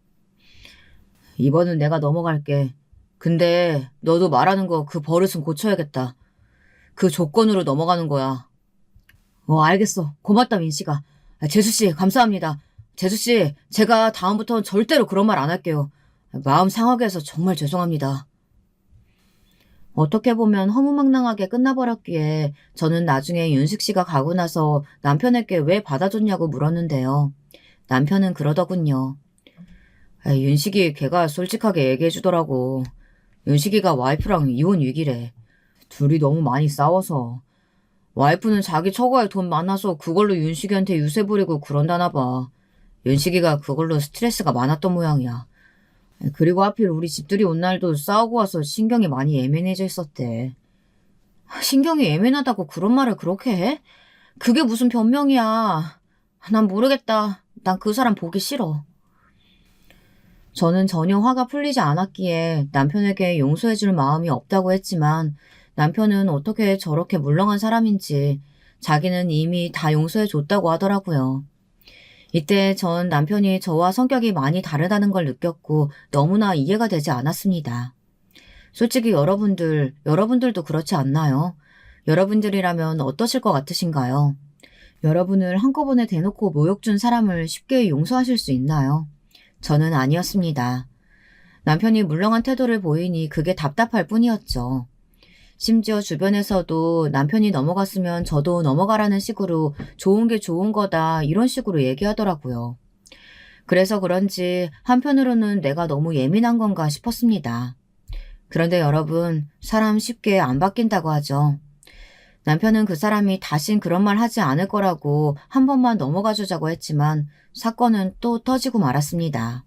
이번은 내가 넘어갈게. 근데 너도 말하는 거 그 버릇은 고쳐야겠다. 그 조건으로 넘어가는 거야. 알겠어. 고맙다, 민씨가. 재수씨, 감사합니다. 재수씨, 제가 다음부터는 절대로 그런 말 안 할게요. 마음 상하게 해서 정말 죄송합니다. 어떻게 보면 허무맹랑하게 끝나버렸기에 저는 나중에 윤식 씨가 가고 나서 남편에게 왜 받아줬냐고 물었는데요. 남편은 그러더군요. 윤식이 걔가 솔직하게 얘기해주더라고. 윤식이가 와이프랑 이혼 위기래. 둘이 너무 많이 싸워서. 와이프는 자기 처가에 돈 많아서 그걸로 윤식이한테 유세 부리고 그런다나 봐. 윤식이가 그걸로 스트레스가 많았던 모양이야. 그리고 하필 우리 집들이 온 날도 싸우고 와서 신경이 많이 예민해져 있었대. 신경이 예민하다고 그런 말을 그렇게 해? 그게 무슨 변명이야. 난 모르겠다. 난 그 사람 보기 싫어. 저는 전혀 화가 풀리지 않았기에 남편에게 용서해줄 마음이 없다고 했지만 남편은 어떻게 저렇게 물렁한 사람인지 자기는 이미 다 용서해줬다고 하더라고요. 이때 전 남편이 저와 성격이 많이 다르다는 걸 느꼈고 너무나 이해가 되지 않았습니다. 솔직히 여러분들도 그렇지 않나요? 여러분들이라면 어떠실 것 같으신가요? 여러분을 한꺼번에 대놓고 모욕 준 사람을 쉽게 용서하실 수 있나요? 저는 아니었습니다. 남편이 물렁한 태도를 보이니 그게 답답할 뿐이었죠. 심지어 주변에서도 남편이 넘어갔으면 저도 넘어가라는 식으로 좋은 게 좋은 거다 이런 식으로 얘기하더라고요. 그래서 그런지 한편으로는 내가 너무 예민한 건가 싶었습니다. 그런데 여러분, 사람 쉽게 안 바뀐다고 하죠. 남편은 그 사람이 다신 그런 말 하지 않을 거라고 한 번만 넘어가 주자고 했지만 사건은 또 터지고 말았습니다.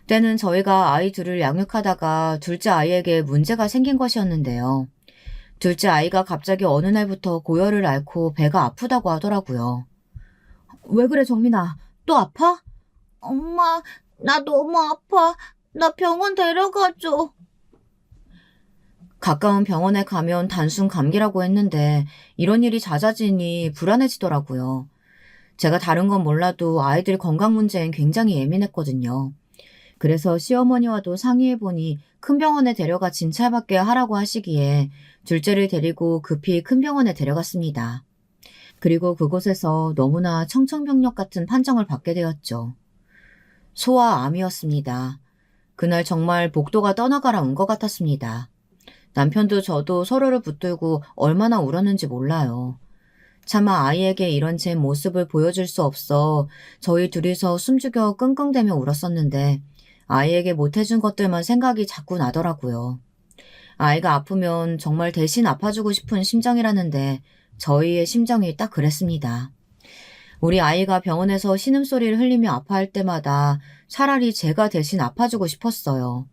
때는 저희가 아이 둘을 양육하다가 둘째 아이에게 문제가 생긴 것이었는데요. 둘째 아이가 갑자기 어느 날부터 고열을 앓고 배가 아프다고 하더라고요. 왜 그래, 정민아? 또 아파? 엄마, 나 너무 아파. 나 병원 데려가줘. 가까운 병원에 가면 단순 감기라고 했는데 이런 일이 잦아지니 불안해지더라고요. 제가 다른 건 몰라도 아이들 건강 문제엔 굉장히 예민했거든요. 그래서 시어머니와도 상의해보니 큰 병원에 데려가 진찰받게 하라고 하시기에 둘째를 데리고 급히 큰 병원에 데려갔습니다. 그리고 그곳에서 너무나 청천벽력 같은 판정을 받게 되었죠. 소아암이었습니다. 그날 정말 복도가 떠나가라 온 것 같았습니다. 남편도 저도 서로를 붙들고 얼마나 울었는지 몰라요. 차마 아이에게 이런 제 모습을 보여줄 수 없어 저희 둘이서 숨죽여 끙끙대며 울었었는데 아이에게 못해준 것들만 생각이 자꾸 나더라고요. 아이가 아프면 정말 대신 아파주고 싶은 심정이라는데 저희의 심정이 딱 그랬습니다. 우리 아이가 병원에서 신음소리를 흘리며 아파할 때마다 차라리 제가 대신 아파주고 싶었어요.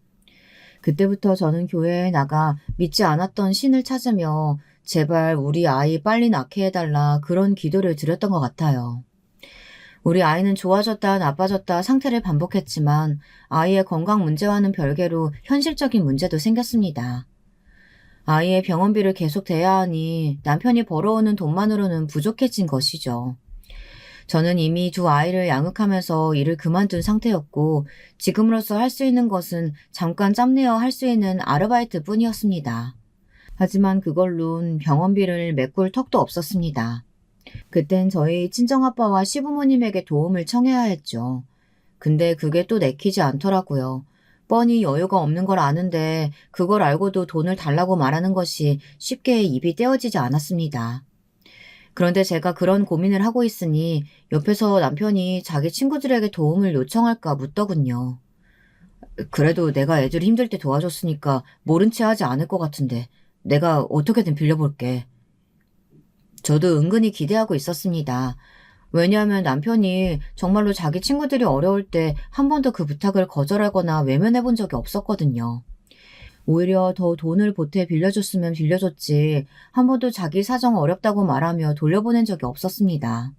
그때부터 저는 교회에 나가 믿지 않았던 신을 찾으며 제발 우리 아이 빨리 낳게 해달라 그런 기도를 드렸던 것 같아요. 우리 아이는 좋아졌다 나빠졌다 상태를 반복했지만 아이의 건강 문제와는 별개로 현실적인 문제도 생겼습니다. 아이의 병원비를 계속 대야 하니 남편이 벌어오는 돈만으로는 부족해진 것이죠. 저는 이미 두 아이를 양육하면서 일을 그만둔 상태였고 지금으로서 할 수 있는 것은 잠깐 짬내어 할 수 있는 아르바이트 뿐이었습니다. 하지만 그걸론 병원비를 메꿀 턱도 없었습니다. 그땐 저희 친정아빠와 시부모님에게 도움을 청해야 했죠. 근데 그게 또 내키지 않더라고요. 뻔히 여유가 없는 걸 아는데 그걸 알고도 돈을 달라고 말하는 것이 쉽게 입이 떼어지지 않았습니다. 그런데 제가 그런 고민을 하고 있으니 옆에서 남편이 자기 친구들에게 도움을 요청할까 묻더군요. 그래도 내가 애들 힘들 때 도와줬으니까 모른 체 하지 않을 것 같은데 내가 어떻게든 빌려볼게. 저도 은근히 기대하고 있었습니다. 왜냐하면 남편이 정말로 자기 친구들이 어려울 때 한 번도 그 부탁을 거절하거나 외면해 본 적이 없었거든요. 오히려 더 돈을 보태 빌려줬으면 빌려줬지 한 번도 자기 사정 어렵다고 말하며 돌려보낸 적이 없었습니다.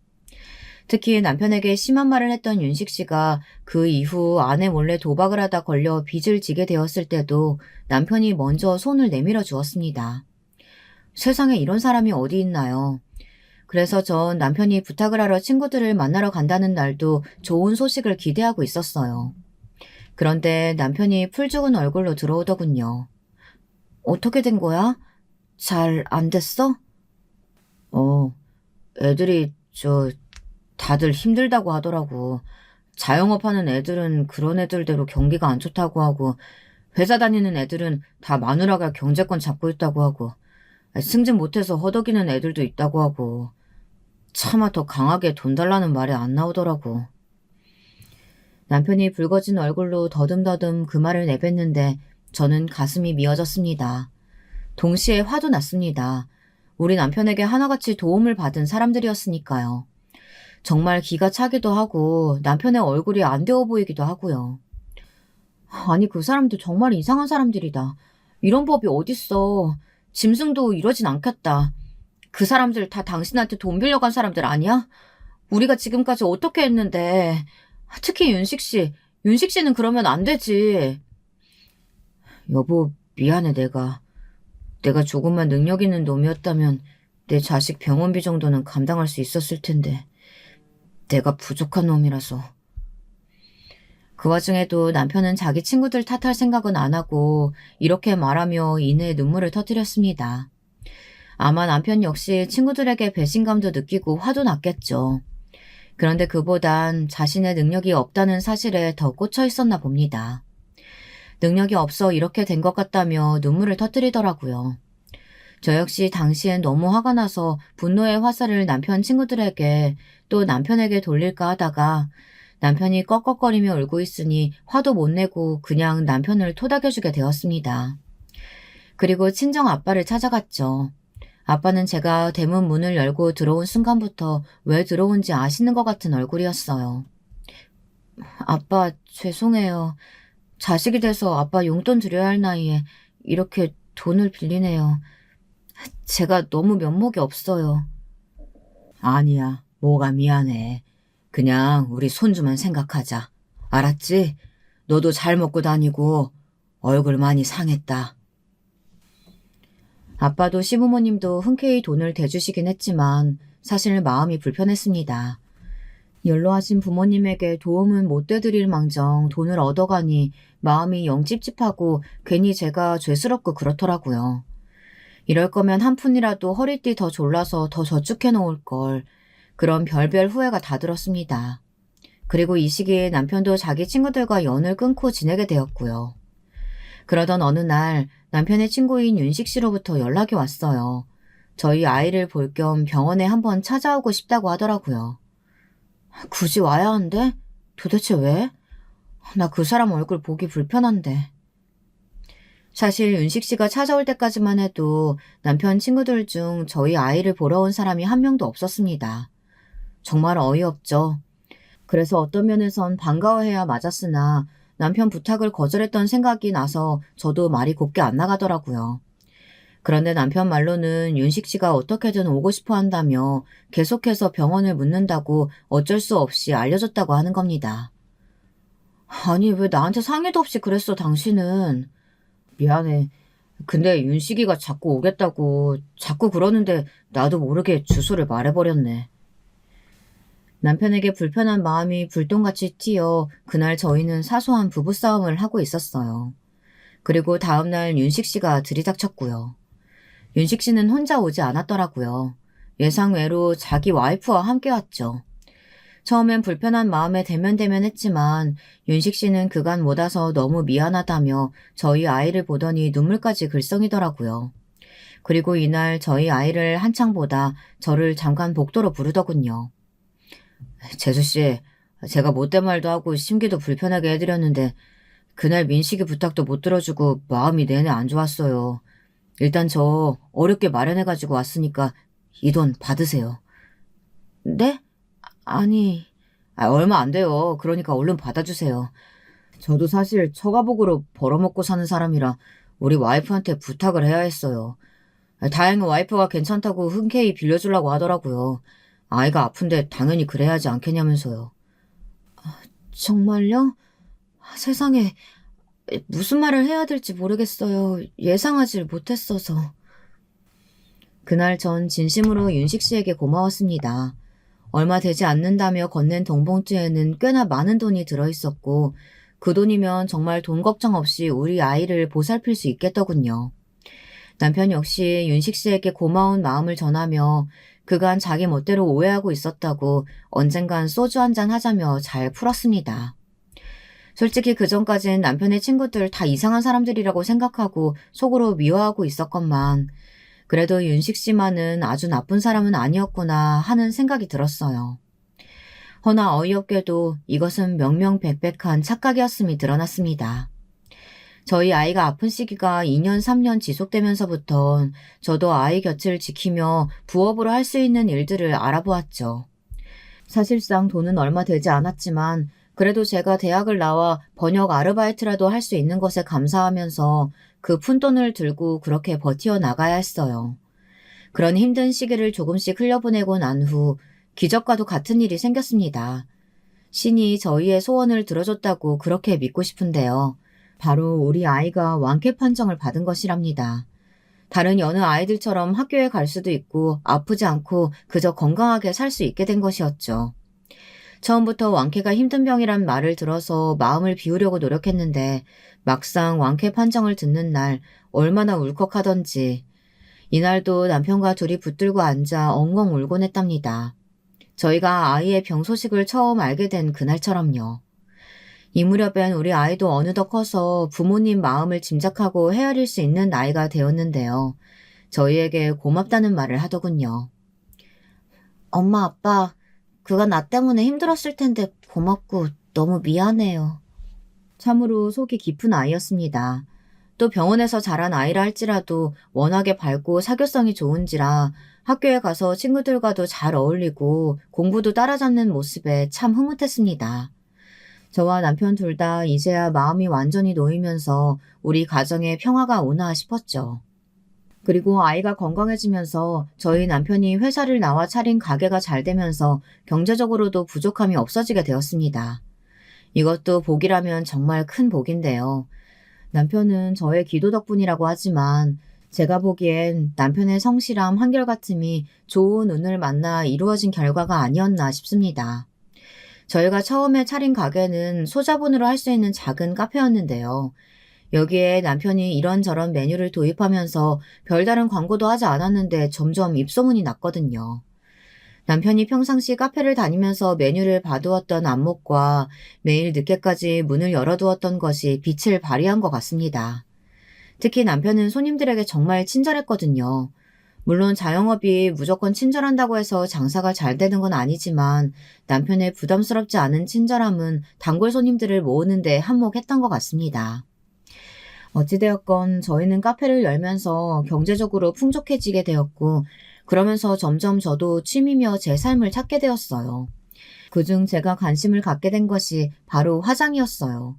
특히 남편에게 심한 말을 했던 윤식 씨가 그 이후 아내 몰래 도박을 하다 걸려 빚을 지게 되었을 때도 남편이 먼저 손을 내밀어 주었습니다. 세상에 이런 사람이 어디 있나요? 그래서 전 남편이 부탁을 하러 친구들을 만나러 간다는 날도 좋은 소식을 기대하고 있었어요. 그런데 남편이 풀 죽은 얼굴로 들어오더군요. 어떻게 된 거야? 잘 안 됐어? 애들이 다들 힘들다고 하더라고. 자영업하는 애들은 그런 애들대로 경기가 안 좋다고 하고 회사 다니는 애들은 다 마누라가 경제권 잡고 있다고 하고 승진 못해서 허덕이는 애들도 있다고 하고 차마 더 강하게 돈 달라는 말이 안 나오더라고. 남편이 붉어진 얼굴로 더듬더듬 그 말을 내뱉는데 저는 가슴이 미어졌습니다. 동시에 화도 났습니다. 우리 남편에게 하나같이 도움을 받은 사람들이었으니까요. 정말 기가 차기도 하고 남편의 얼굴이 안 되어 보이기도 하고요. 아니 그 사람들 정말 이상한 사람들이다. 이런 법이 어딨어. 짐승도 이러진 않겠다. 그 사람들 다 당신한테 돈 빌려간 사람들 아니야? 우리가 지금까지 어떻게 했는데. 특히 윤식 씨. 윤식 씨는 그러면 안 되지. 여보, 미안해 내가 조금만 능력 있는 놈이었다면 내 자식 병원비 정도는 감당할 수 있었을 텐데. 내가 부족한 놈이라서. 그 와중에도 남편은 자기 친구들 탓할 생각은 안 하고 이렇게 말하며 이내에 눈물을 터뜨렸습니다. 아마 남편 역시 친구들에게 배신감도 느끼고 화도 났겠죠. 그런데 그보단 자신의 능력이 없다는 사실에 더 꽂혀 있었나 봅니다. 능력이 없어 이렇게 된 것 같다며 눈물을 터뜨리더라고요. 저 역시 당시엔 너무 화가 나서 분노의 화살을 남편 친구들에게 또 남편에게 돌릴까 하다가 남편이 꺽꺽거리며 울고 있으니 화도 못 내고 그냥 남편을 토닥여주게 되었습니다. 그리고 친정 아빠를 찾아갔죠. 아빠는 제가 대문 문을 열고 들어온 순간부터 왜 들어온지 아시는 것 같은 얼굴이었어요. 아빠, 죄송해요. 자식이 돼서 아빠 용돈 드려야 할 나이에 이렇게 돈을 빌리네요. 제가 너무 면목이 없어요. 아니야, 뭐가 미안해. 그냥 우리 손주만 생각하자. 알았지? 너도 잘 먹고 다니고 얼굴 많이 상했다. 아빠도 시부모님도 흔쾌히 돈을 대주시긴 했지만 사실 마음이 불편했습니다. 연로하신 부모님에게 도움은 못 되드릴 망정 돈을 얻어가니 마음이 영 찝찝하고 괜히 제가 죄스럽고 그렇더라고요. 이럴 거면 한 푼이라도 허리띠 더 졸라서 더 저축해 놓을 걸. 그런 별별 후회가 다 들었습니다. 그리고 이 시기에 남편도 자기 친구들과 연을 끊고 지내게 되었고요. 그러던 어느 날 남편의 친구인 윤식 씨로부터 연락이 왔어요. 저희 아이를 볼 겸 병원에 한번 찾아오고 싶다고 하더라고요. 굳이 와야 한대? 도대체 왜? 나 그 사람 얼굴 보기 불편한데. 사실 윤식 씨가 찾아올 때까지만 해도 남편 친구들 중 저희 아이를 보러 온 사람이 한 명도 없었습니다. 정말 어이없죠. 그래서 어떤 면에선 반가워해야 맞았으나 남편 부탁을 거절했던 생각이 나서 저도 말이 곱게 안 나가더라고요. 그런데 남편 말로는 윤식 씨가 어떻게든 오고 싶어 한다며 계속해서 병원을 묻는다고 어쩔 수 없이 알려줬다고 하는 겁니다. 아니, 왜 나한테 상의도 없이 그랬어, 당신은? 미안해. 근데 윤식이가 자꾸 오겠다고 자꾸 그러는데 나도 모르게 주소를 말해버렸네. 남편에게 불편한 마음이 불똥같이 튀어 그날 저희는 사소한 부부싸움을 하고 있었어요. 그리고 다음날 윤식 씨가 들이닥쳤고요. 윤식 씨는 혼자 오지 않았더라고요. 예상외로 자기 와이프와 함께 왔죠. 처음엔 불편한 마음에 대면대면했지만 윤식 씨는 그간 못 와서 너무 미안하다며 저희 아이를 보더니 눈물까지 글썽이더라고요. 그리고 이날 저희 아이를 한창 보다 저를 잠깐 복도로 부르더군요. 재수씨, 제가 못된 말도 하고 심기도 불편하게 해드렸는데 그날 민식이 부탁도 못 들어주고 마음이 내내 안 좋았어요. 일단 저 어렵게 마련해가지고 왔으니까 이 돈 받으세요. 네? 아니, 얼마 안 돼요. 그러니까 얼른 받아주세요. 저도 사실 처가복으로 벌어먹고 사는 사람이라 우리 와이프한테 부탁을 해야 했어요. 다행히 와이프가 괜찮다고 흔쾌히 빌려주려고 하더라고요. 아이가 아픈데 당연히 그래야 하지 않겠냐면서요. 정말요? 세상에, 무슨 말을 해야 될지 모르겠어요. 예상하지 못했어서. 그날 전 진심으로 윤식 씨에게 고마웠습니다. 얼마 되지 않는다며 건넨 돈봉투에는 꽤나 많은 돈이 들어있었고 그 돈이면 정말 돈 걱정 없이 우리 아이를 보살필 수 있겠더군요. 남편 역시 윤식 씨에게 고마운 마음을 전하며 그간 자기 멋대로 오해하고 있었다고 언젠간 소주 한잔 하자며 잘 풀었습니다. 솔직히 그전까진 남편의 친구들 다 이상한 사람들이라고 생각하고 속으로 미워하고 있었건만 그래도 윤식 씨만은 아주 나쁜 사람은 아니었구나 하는 생각이 들었어요. 허나 어이없게도 이것은 명명백백한 착각이었음이 드러났습니다. 저희 아이가 아픈 시기가 2년, 3년 지속되면서부터 저도 아이 곁을 지키며 부업으로 할 수 있는 일들을 알아보았죠. 사실상 돈은 얼마 되지 않았지만 그래도 제가 대학을 나와 번역 아르바이트라도 할 수 있는 것에 감사하면서 그 푼돈을 들고 그렇게 버티어 나가야 했어요. 그런 힘든 시기를 조금씩 흘려보내고 난 후 기적과도 같은 일이 생겼습니다. 신이 저희의 소원을 들어줬다고 그렇게 믿고 싶은데요. 바로 우리 아이가 완쾌 판정을 받은 것이랍니다. 다른 여느 아이들처럼 학교에 갈 수도 있고 아프지 않고 그저 건강하게 살 수 있게 된 것이었죠. 처음부터 완쾌가 힘든 병이란 말을 들어서 마음을 비우려고 노력했는데 막상 완쾌 판정을 듣는 날 얼마나 울컥하던지 이날도 남편과 둘이 붙들고 앉아 엉엉 울곤 했답니다. 저희가 아이의 병 소식을 처음 알게 된 그날처럼요. 이 무렵엔 우리 아이도 어느덧 커서 부모님 마음을 짐작하고 헤아릴 수 있는 나이가 되었는데요. 저희에게 고맙다는 말을 하더군요. 엄마, 아빠, 그간 나 때문에 힘들었을 텐데 고맙고 너무 미안해요. 참으로 속이 깊은 아이였습니다. 또 병원에서 자란 아이라 할지라도 워낙에 밝고 사교성이 좋은지라 학교에 가서 친구들과도 잘 어울리고 공부도 따라잡는 모습에 참 흐뭇했습니다. 저와 남편 둘 다 이제야 마음이 완전히 놓이면서 우리 가정에 평화가 오나 싶었죠. 그리고 아이가 건강해지면서 저희 남편이 회사를 나와 차린 가게가 잘 되면서 경제적으로도 부족함이 없어지게 되었습니다. 이것도 복이라면 정말 큰 복인데요. 남편은 저의 기도 덕분이라고 하지만 제가 보기엔 남편의 성실함, 한결같음이 좋은 운을 만나 이루어진 결과가 아니었나 싶습니다. 저희가 처음에 차린 가게는 소자본으로 할 수 있는 작은 카페였는데요. 여기에 남편이 이런저런 메뉴를 도입하면서 별다른 광고도 하지 않았는데 점점 입소문이 났거든요. 남편이 평상시 카페를 다니면서 메뉴를 봐두었던 안목과 매일 늦게까지 문을 열어두었던 것이 빛을 발휘한 것 같습니다. 특히 남편은 손님들에게 정말 친절했거든요. 물론 자영업이 무조건 친절한다고 해서 장사가 잘 되는 건 아니지만 남편의 부담스럽지 않은 친절함은 단골 손님들을 모으는 데 한몫했던 것 같습니다. 어찌되었건 저희는 카페를 열면서 경제적으로 풍족해지게 되었고 그러면서 점점 저도 취미며 제 삶을 찾게 되었어요. 그중 제가 관심을 갖게 된 것이 바로 화장이었어요.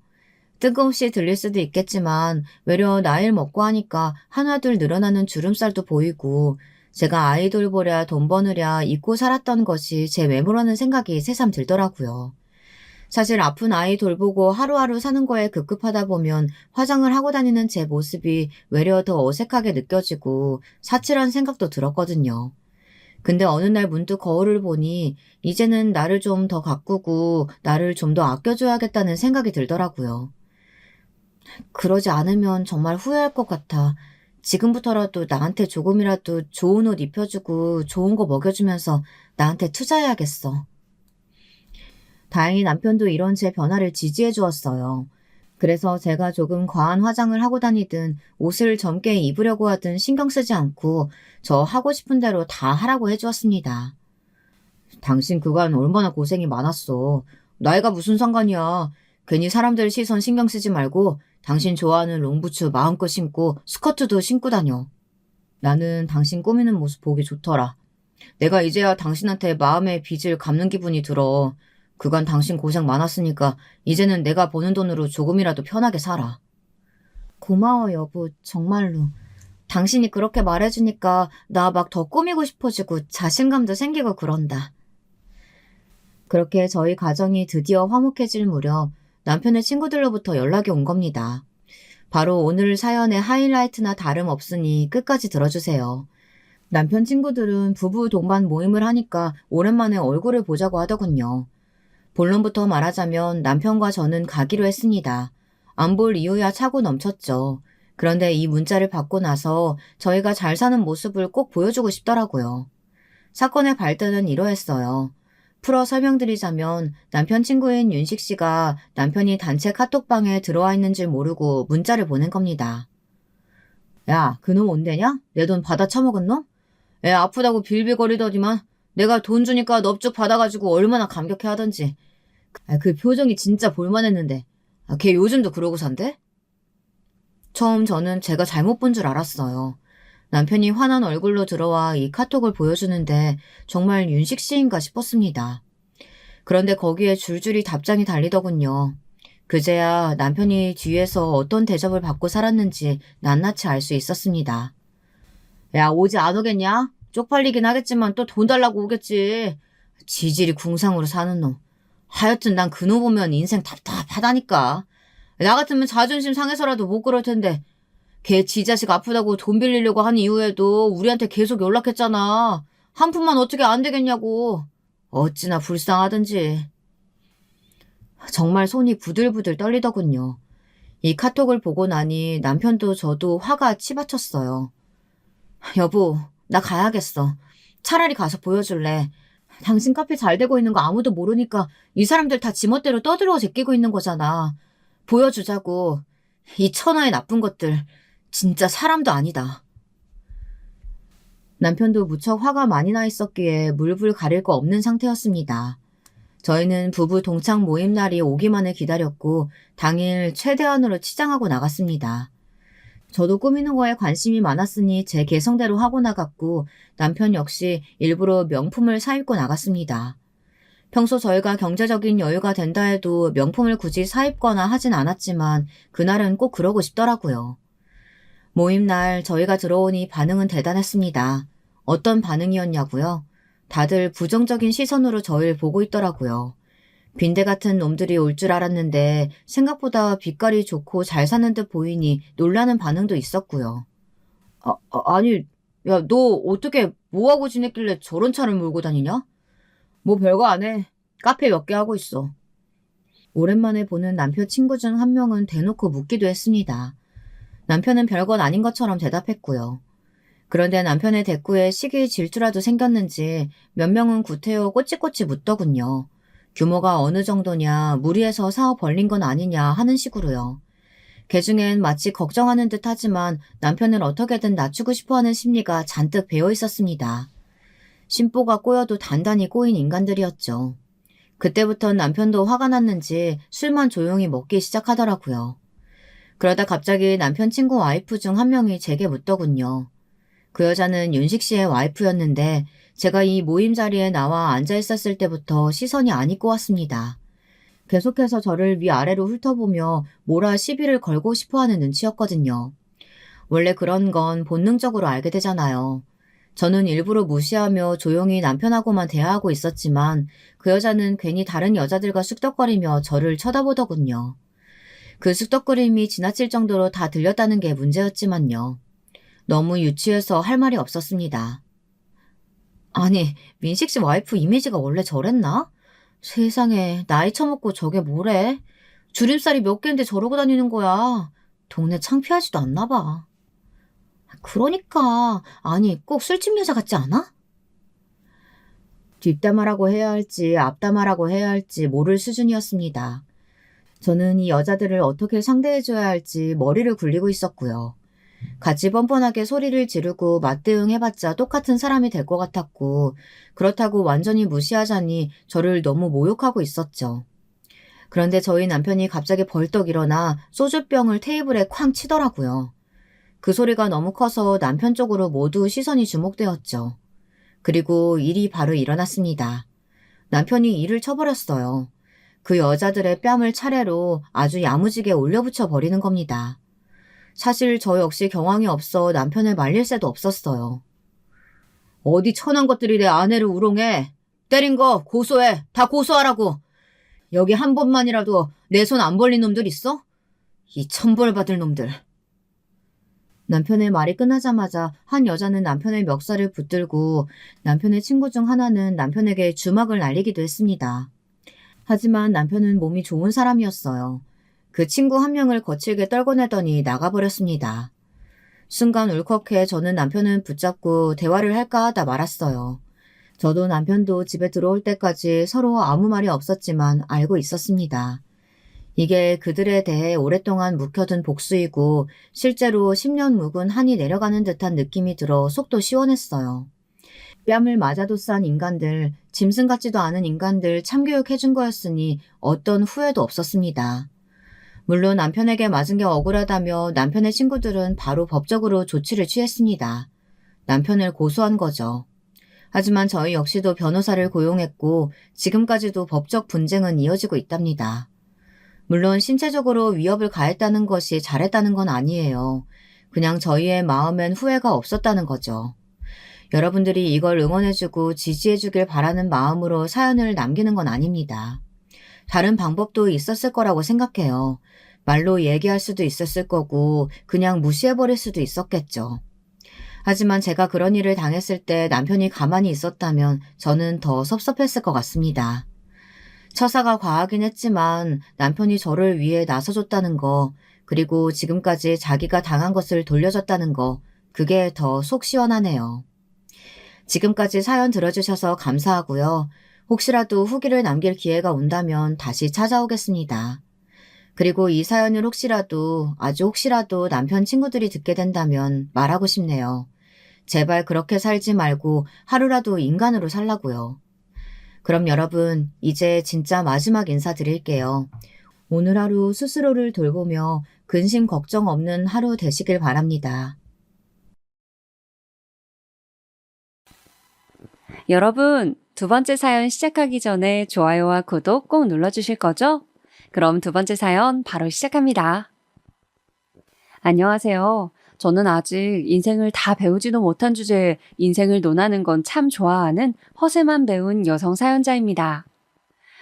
뜬금없이 들릴 수도 있겠지만 외려 나이를 먹고 하니까 하나둘 늘어나는 주름살도 보이고 제가 아이 돌보랴 돈 버느랴 잊고 살았던 것이 제 외모라는 생각이 새삼 들더라고요. 사실 아픈 아이 돌보고 하루하루 사는 거에 급급하다 보면 화장을 하고 다니는 제 모습이 외려 더 어색하게 느껴지고 사치란 생각도 들었거든요. 근데 어느 날 문득 거울을 보니 이제는 나를 좀 더 가꾸고 나를 좀 더 아껴줘야겠다는 생각이 들더라고요. 그러지 않으면 정말 후회할 것 같아. 지금부터라도 나한테 조금이라도 좋은 옷 입혀주고 좋은 거 먹여주면서 나한테 투자해야겠어. 다행히 남편도 이런 제 변화를 지지해 주었어요. 그래서 제가 조금 과한 화장을 하고 다니든 옷을 젊게 입으려고 하든 신경 쓰지 않고 저 하고 싶은 대로 다 하라고 해주었습니다. 당신 그간 얼마나 고생이 많았어. 나이가 무슨 상관이야. 괜히 사람들 시선 신경 쓰지 말고 당신 좋아하는 롱부츠 마음껏 신고 스커트도 신고 다녀. 나는 당신 꾸미는 모습 보기 좋더라. 내가 이제야 당신한테 마음의 빚을 갚는 기분이 들어. 그간 당신 고생 많았으니까 이제는 내가 버는 돈으로 조금이라도 편하게 살아. 고마워 여보, 정말로. 당신이 그렇게 말해주니까 나 막 더 꾸미고 싶어지고 자신감도 생기고 그런다. 그렇게 저희 가정이 드디어 화목해질 무렵 남편의 친구들로부터 연락이 온 겁니다. 바로 오늘 사연의 하이라이트나 다름없으니 끝까지 들어주세요. 남편 친구들은 부부 동반 모임을 하니까 오랜만에 얼굴을 보자고 하더군요. 본론부터 말하자면 남편과 저는 가기로 했습니다. 안 볼 이유야 차고 넘쳤죠. 그런데 이 문자를 받고 나서 저희가 잘 사는 모습을 꼭 보여주고 싶더라고요. 사건의 발단은 이러했어요. 풀어 설명드리자면 남편 친구인 윤식 씨가 남편이 단체 카톡방에 들어와 있는 줄 모르고 문자를 보낸 겁니다. 야, 그놈 온대냐? 내 돈 받아 처먹은 놈? 애 아프다고 빌빌거리더니만 내가 돈 주니까 넙죽 받아가지고 얼마나 감격해 하던지. 그 표정이 진짜 볼만했는데. 걔 요즘도 그러고 산대? 처음 저는 제가 잘못 본 줄 알았어요. 남편이 화난 얼굴로 들어와 이 카톡을 보여주는데 정말 윤식 씨인가 싶었습니다. 그런데 거기에 줄줄이 답장이 달리더군요. 그제야 남편이 뒤에서 어떤 대접을 받고 살았는지 낱낱이 알 수 있었습니다. 야, 오지 안 오겠냐? 쪽팔리긴 하겠지만 또 돈 달라고 오겠지. 지질이 궁상으로 사는 놈. 하여튼 난 그놈 보면 인생 답답하다니까. 나 같으면 자존심 상해서라도 못 그럴 텐데 걔 지 자식 아프다고 돈 빌리려고 한 이후에도 우리한테 계속 연락했잖아. 한 푼만 어떻게 안 되겠냐고. 어찌나 불쌍하든지. 정말 손이 부들부들 떨리더군요. 이 카톡을 보고 나니 남편도 저도 화가 치받쳤어요. 여보, 나 가야겠어. 차라리 가서 보여줄래. 당신 카페 잘 되고 있는 거 아무도 모르니까 이 사람들 다 지멋대로 떠들어 제끼고 있는 거잖아. 보여주자고. 이 천하의 나쁜 것들. 진짜 사람도 아니다. 남편도 무척 화가 많이 나 있었기에 물불 가릴 거 없는 상태였습니다. 저희는 부부 동창 모임 날이 오기만을 기다렸고 당일 최대한으로 치장하고 나갔습니다. 저도 꾸미는 거에 관심이 많았으니 제 개성대로 하고 나갔고 남편 역시 일부러 명품을 사입고 나갔습니다. 평소 저희가 경제적인 여유가 된다 해도 명품을 굳이 사입거나 하진 않았지만 그날은 꼭 그러고 싶더라고요. 모임 날 저희가 들어오니 반응은 대단했습니다. 어떤 반응이었냐고요? 다들 부정적인 시선으로 저희를 보고 있더라고요. 빈대 같은 놈들이 올 줄 알았는데 생각보다 빛깔이 좋고 잘 사는 듯 보이니 놀라는 반응도 있었고요. 아니, 야, 너 어떻게 뭐하고 지냈길래 저런 차를 몰고 다니냐? 뭐 별거 안 해. 카페 몇 개 하고 있어. 오랜만에 보는 남편 친구 중 한 명은 대놓고 묻기도 했습니다. 남편은 별건 아닌 것처럼 대답했고요. 그런데 남편의 대꾸에 시기 질투라도 생겼는지 몇 명은 구태여 꼬치꼬치 묻더군요. 규모가 어느 정도냐, 무리해서 사업 벌린 건 아니냐 하는 식으로요. 개중엔 마치 걱정하는 듯 하지만 남편을 어떻게든 낮추고 싶어하는 심리가 잔뜩 배어 있었습니다. 심보가 꼬여도 단단히 꼬인 인간들이었죠. 그때부턴 남편도 화가 났는지 술만 조용히 먹기 시작하더라고요. 그러다 갑자기 남편 친구 와이프 중 한 명이 제게 묻더군요. 그 여자는 윤식 씨의 와이프였는데 제가 이 모임 자리에 나와 앉아 있었을 때부터 시선이 안 입고 왔습니다. 계속해서 저를 위아래로 훑어보며 뭐라 시비를 걸고 싶어하는 눈치였거든요. 원래 그런 건 본능적으로 알게 되잖아요. 저는 일부러 무시하며 조용히 남편하고만 대화하고 있었지만 그 여자는 괜히 다른 여자들과 쑥덕거리며 저를 쳐다보더군요. 그 쑥덕거림이 지나칠 정도로 다 들렸다는 게 문제였지만요. 너무 유치해서 할 말이 없었습니다. 아니, 민식 씨 와이프 이미지가 원래 저랬나? 세상에, 나이 처먹고 저게 뭐래? 주름살이 몇 개인데 저러고 다니는 거야. 동네 창피하지도 않나 봐. 그러니까, 아니, 꼭 술집 여자 같지 않아? 뒷담화라고 해야 할지 앞담화라고 해야 할지 모를 수준이었습니다. 저는 이 여자들을 어떻게 상대해줘야 할지 머리를 굴리고 있었고요. 같이 뻔뻔하게 소리를 지르고 맞대응해봤자 똑같은 사람이 될 것 같았고 그렇다고 완전히 무시하자니 저를 너무 모욕하고 있었죠. 그런데 저희 남편이 갑자기 벌떡 일어나 소주병을 테이블에 쾅 치더라고요. 그 소리가 너무 커서 남편 쪽으로 모두 시선이 주목되었죠. 그리고 일이 바로 일어났습니다. 남편이 일을 쳐버렸어요. 그 여자들의 뺨을 차례로 아주 야무지게 올려붙여 버리는 겁니다. 사실 저 역시 경황이 없어 남편을 말릴 새도 없었어요. 어디 천한 것들이 내 아내를 우롱해. 때린 거 고소해. 다 고소하라고. 여기 한 번만이라도 내 손 안 벌린 놈들 있어? 이 천벌 받을 놈들. 남편의 말이 끝나자마자 한 여자는 남편의 멱살을 붙들고 남편의 친구 중 하나는 남편에게 주먹을 날리기도 했습니다. 하지만 남편은 몸이 좋은 사람이었어요. 그 친구 한 명을 거칠게 떨궈내더니 나가버렸습니다. 순간 울컥해 저는 남편을 붙잡고 대화를 할까 하다 말았어요. 저도 남편도 집에 들어올 때까지 서로 아무 말이 없었지만 알고 있었습니다. 이게 그들에 대해 오랫동안 묵혀둔 복수이고 실제로 10년 묵은 한이 내려가는 듯한 느낌이 들어 속도 시원했어요. 뺨을 맞아도 싼 인간들, 짐승 같지도 않은 인간들 참교육해준 거였으니 어떤 후회도 없었습니다. 물론 남편에게 맞은 게 억울하다며 남편의 친구들은 바로 법적으로 조치를 취했습니다. 남편을 고소한 거죠. 하지만 저희 역시도 변호사를 고용했고 지금까지도 법적 분쟁은 이어지고 있답니다. 물론 신체적으로 위협을 가했다는 것이 잘했다는 건 아니에요. 그냥 저희의 마음엔 후회가 없었다는 거죠. 여러분들이 이걸 응원해주고 지지해주길 바라는 마음으로 사연을 남기는 건 아닙니다. 다른 방법도 있었을 거라고 생각해요. 말로 얘기할 수도 있었을 거고 그냥 무시해버릴 수도 있었겠죠. 하지만 제가 그런 일을 당했을 때 남편이 가만히 있었다면 저는 더 섭섭했을 것 같습니다. 처사가 과하긴 했지만 남편이 저를 위해 나서줬다는 거, 그리고 지금까지 자기가 당한 것을 돌려줬다는 거, 그게 더 속 시원하네요. 지금까지 사연 들어주셔서 감사하고요. 혹시라도 후기를 남길 기회가 온다면 다시 찾아오겠습니다. 그리고 이 사연을 혹시라도, 아주 혹시라도 남편 친구들이 듣게 된다면 말하고 싶네요. 제발 그렇게 살지 말고 하루라도 인간으로 살라고요. 그럼 여러분, 이제 진짜 마지막 인사드릴게요. 오늘 하루 스스로를 돌보며 근심 걱정 없는 하루 되시길 바랍니다. 여러분, 두 번째 사연 시작하기 전에 좋아요와 구독 꼭 눌러주실 거죠? 그럼 두 번째 사연 바로 시작합니다. 안녕하세요. 저는 아직 인생을 다 배우지도 못한 주제에 인생을 논하는 건 참 좋아하는 허세만 배운 여성 사연자입니다.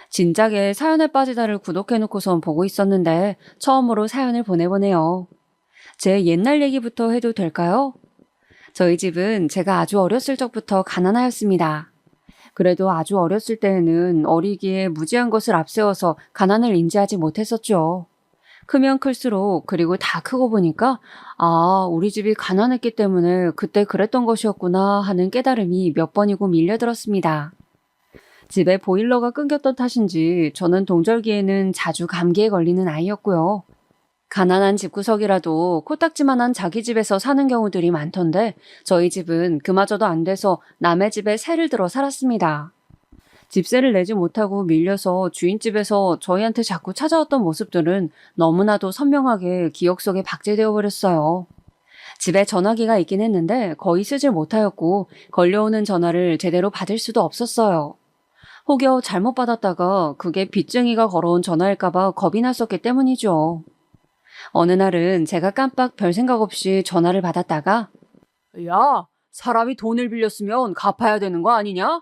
진작에 사연에 빠지다를 구독해놓고선 보고 있었는데 처음으로 사연을 보내보네요. 제 옛날 얘기부터 해도 될까요? 저희 집은 제가 아주 어렸을 적부터 가난하였습니다. 그래도 아주 어렸을 때에는 어리기에 무지한 것을 앞세워서 가난을 인지하지 못했었죠. 크면 클수록 그리고 다 크고 보니까 우리 집이 가난했기 때문에 그때 그랬던 것이었구나 하는 깨달음이 몇 번이고 밀려들었습니다. 집에 보일러가 끊겼던 탓인지 저는 동절기에는 자주 감기에 걸리는 아이였고요. 가난한 집구석이라도 코딱지만한 자기 집에서 사는 경우들이 많던데 저희 집은 그마저도 안 돼서 남의 집에 세를 들어 살았습니다. 집세를 내지 못하고 밀려서 주인집에서 저희한테 자꾸 찾아왔던 모습들은 너무나도 선명하게 기억 속에 박제되어 버렸어요. 집에 전화기가 있긴 했는데 거의 쓰질 못하였고 걸려오는 전화를 제대로 받을 수도 없었어요. 혹여 잘못 받았다가 그게 빚쟁이가 걸어온 전화일까봐 겁이 났었기 때문이죠. 어느 날은 제가 깜빡 별 생각 없이 전화를 받았다가 야, 사람이 돈을 빌렸으면 갚아야 되는 거 아니냐?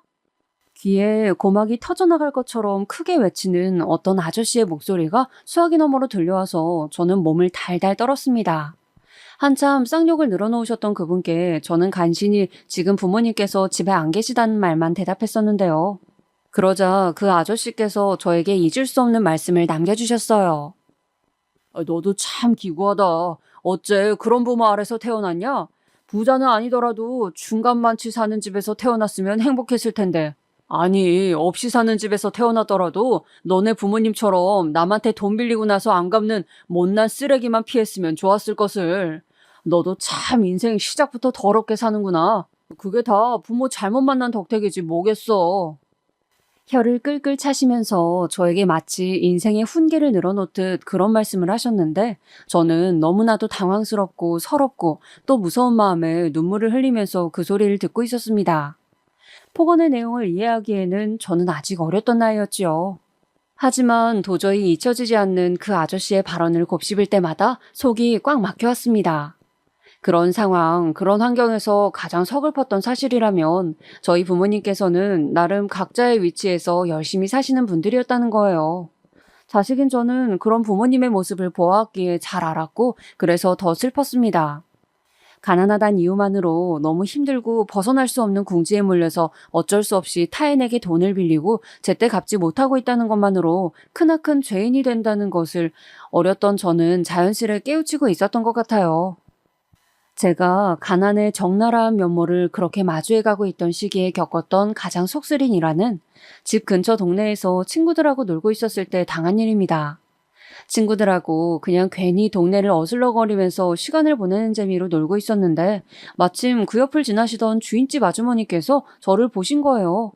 귀에 고막이 터져나갈 것처럼 크게 외치는 어떤 아저씨의 목소리가 수화기 너머로 들려와서 저는 몸을 달달 떨었습니다. 한참 쌍욕을 늘어놓으셨던 그분께 저는 간신히 지금 부모님께서 집에 안 계시다는 말만 대답했었는데요. 그러자 그 아저씨께서 저에게 잊을 수 없는 말씀을 남겨주셨어요. 너도 참 기구하다. 어째 그런 부모 아래서 태어났냐? 부자는 아니더라도 중간만치 사는 집에서 태어났으면 행복했을 텐데. 아니, 없이 사는 집에서 태어났더라도 너네 부모님처럼 남한테 돈 빌리고 나서 안 갚는 못난 쓰레기만 피했으면 좋았을 것을. 너도 참 인생 시작부터 더럽게 사는구나. 그게 다 부모 잘못 만난 덕택이지 뭐겠어. 혀를 끌끌 차시면서 저에게 마치 인생의 훈계를 늘어놓듯 그런 말씀을 하셨는데 저는 너무나도 당황스럽고 서럽고 또 무서운 마음에 눈물을 흘리면서 그 소리를 듣고 있었습니다. 폭언의 내용을 이해하기에는 저는 아직 어렸던 나이였지요. 하지만 도저히 잊혀지지 않는 그 아저씨의 발언을 곱씹을 때마다 속이 꽉 막혀왔습니다. 그런 상황, 그런 환경에서 가장 서글펐던 사실이라면 저희 부모님께서는 나름 각자의 위치에서 열심히 사시는 분들이었다는 거예요. 자식인 저는 그런 부모님의 모습을 보아왔기에 잘 알았고 그래서 더 슬펐습니다. 가난하단 이유만으로 너무 힘들고 벗어날 수 없는 궁지에 몰려서 어쩔 수 없이 타인에게 돈을 빌리고 제때 갚지 못하고 있다는 것만으로 크나큰 죄인이 된다는 것을 어렸던 저는 자연스레 깨우치고 있었던 것 같아요. 제가 가난의 적나라한 면모를 그렇게 마주해가고 있던 시기에 겪었던 가장 속쓰린 일화는 집 근처 동네에서 친구들하고 놀고 있었을 때 당한 일입니다. 친구들하고 그냥 괜히 동네를 어슬렁거리면서 시간을 보내는 재미로 놀고 있었는데 마침 그 옆을 지나시던 주인집 아주머니께서 저를 보신 거예요.